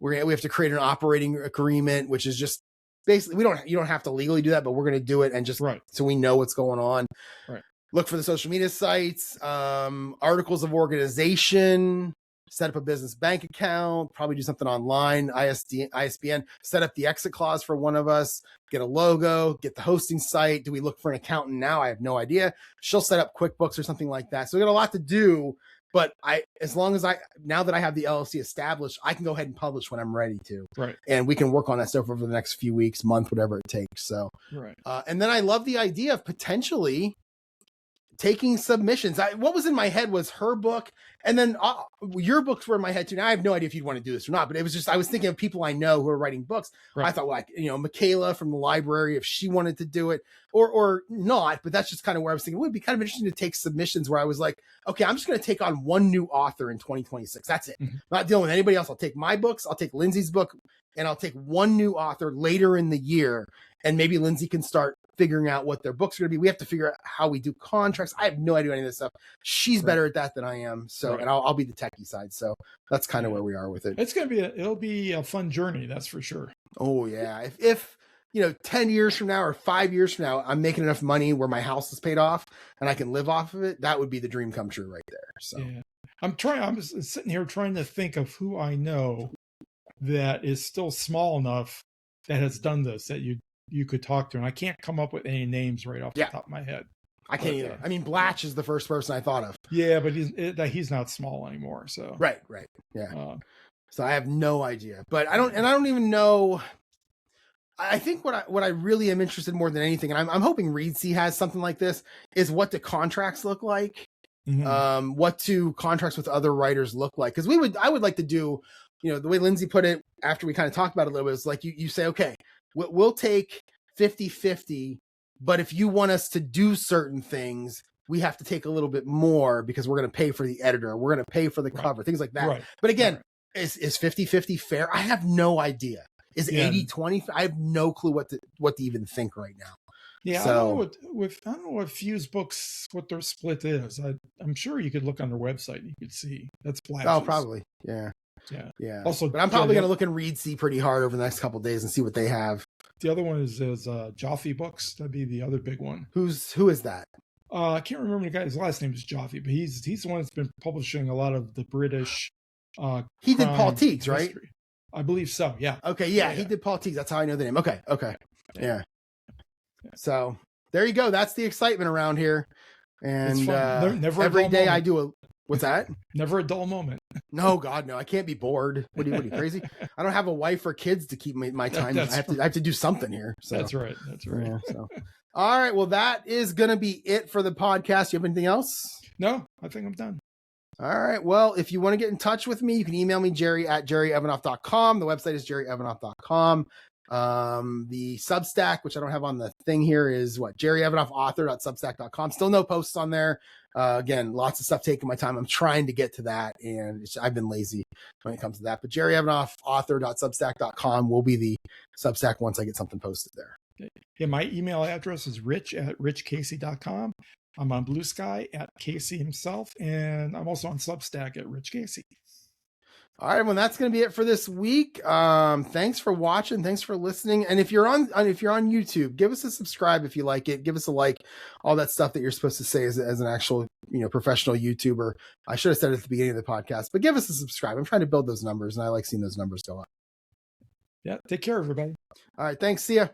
we have to create an operating agreement, which is just basically you don't have to legally do that, but we're going to do it and just so we know what's going on. Right. Look for the social media sites, articles of organization, set up a business bank account, probably do something online, ISBN, set up the exit clause for one of us, get a logo, get the hosting site. Do we look for an accountant now? I have no idea. She'll set up QuickBooks or something like that. So we got a lot to do, but now that I have the LLC established, I can go ahead and publish when I'm ready to. Right. And we can work on that stuff over the next few weeks, month, whatever it takes. So, and then I love the idea of potentially taking submissions. What was in my head was her book, and then your books were in my head too. Now I have no idea if you'd want to do this or not, but it was just, I was thinking of people I know who are writing books. I thought, like, Michaela from the library, if she wanted to do it or not, but that's just kind of where I was thinking it would be kind of interesting to take submissions where I was like, okay, I'm just going to take on one new author in 2026. That's it. I'm not dealing with anybody else. I'll take my books. I'll take Lindsay's book, and I'll take one new author later in the year. And maybe Lindsay can start figuring out what their books are going to be. We have to figure out how we do contracts. I have no idea any of this stuff. She's better at that than I am. So, and I'll be the techie side. So that's kind of where we are with it. It'll be a fun journey. That's for sure. Oh yeah. If 10 years from now or 5 years from now, I'm making enough money where my house is paid off and I can live off of it, that would be the dream come true right there. So yeah. I'm sitting here trying to think of who I know that is still small enough that has done this that you could talk to, and I can't come up with any names right off the top of my head. I can't either. I mean, Blatch is the first person I thought of. Yeah, but he's not small anymore. So right, yeah. So I have no idea, but I don't even know. I think what I really am interested in more than anything, and I'm hoping Reedsy has something like this, is what do contracts look like? Mm-hmm. What do contracts with other writers look like? Because I would like to do, the way Lindsay put it after we kind of talked about it a little bit, is like you say, okay, we'll take 50-50, but if you want us to do certain things, we have to take a little bit more because we're going to pay for the editor, we're going to pay for the cover, things like that. Right. But again, is 50-50 fair? I have no idea. Is 80-20? I have no clue what to even think right now. Yeah, so, I don't know what Fuse Books, what their split is. I'm sure you could look on their website and you could see. That's Blatch's. Oh, probably. Yeah. Also, but I'm probably going to look in Reedsy pretty hard over the next couple of days and see what they have. The other one is Jaffe Books. That'd be the other big one. Who is that? I can't remember the guy. His last name is Jaffe, but he's the one that's been publishing a lot of the British. He did Paul Teague's, right? I believe so. Yeah. Okay. Yeah, he did Paul Teague's. That's how I know the name. Okay. Yeah. So there you go. That's the excitement around here. And never every day I do what's that? Never a dull moment. No, God, no. I can't be bored. What are you crazy? I don't have a wife or kids to keep my time. I have to do something here. So That's right. Yeah, so. All right. Well, that is going to be it for the podcast. You have anything else? No, I think I'm done. All right. Well, if you want to get in touch with me, you can email me, jerry@jerryevanoff.com. The website is jerryevanoff.com. The Substack, which I don't have on the thing here, is jerryevanoffauthor.substack.com. Still no posts on there. Again, lots of stuff taking my time. I'm trying to get to that, and I've been lazy when it comes to that. But jerryevanoffauthor.substack.com will be the Substack once I get something posted there. Yeah, my email address is rich@richcasey.com. I'm on Blue Sky at Casey himself, and I'm also on Substack at Rich Casey. All right, well, that's going to be it for this week. Thanks for watching. Thanks for listening. And if you're on YouTube, give us a subscribe if you like it. Give us a like. All that stuff that you're supposed to say as an actual professional YouTuber. I should have said it at the beginning of the podcast, but give us a subscribe. I'm trying to build those numbers, and I like seeing those numbers go up. Yeah, take care, everybody. All right, thanks. See ya.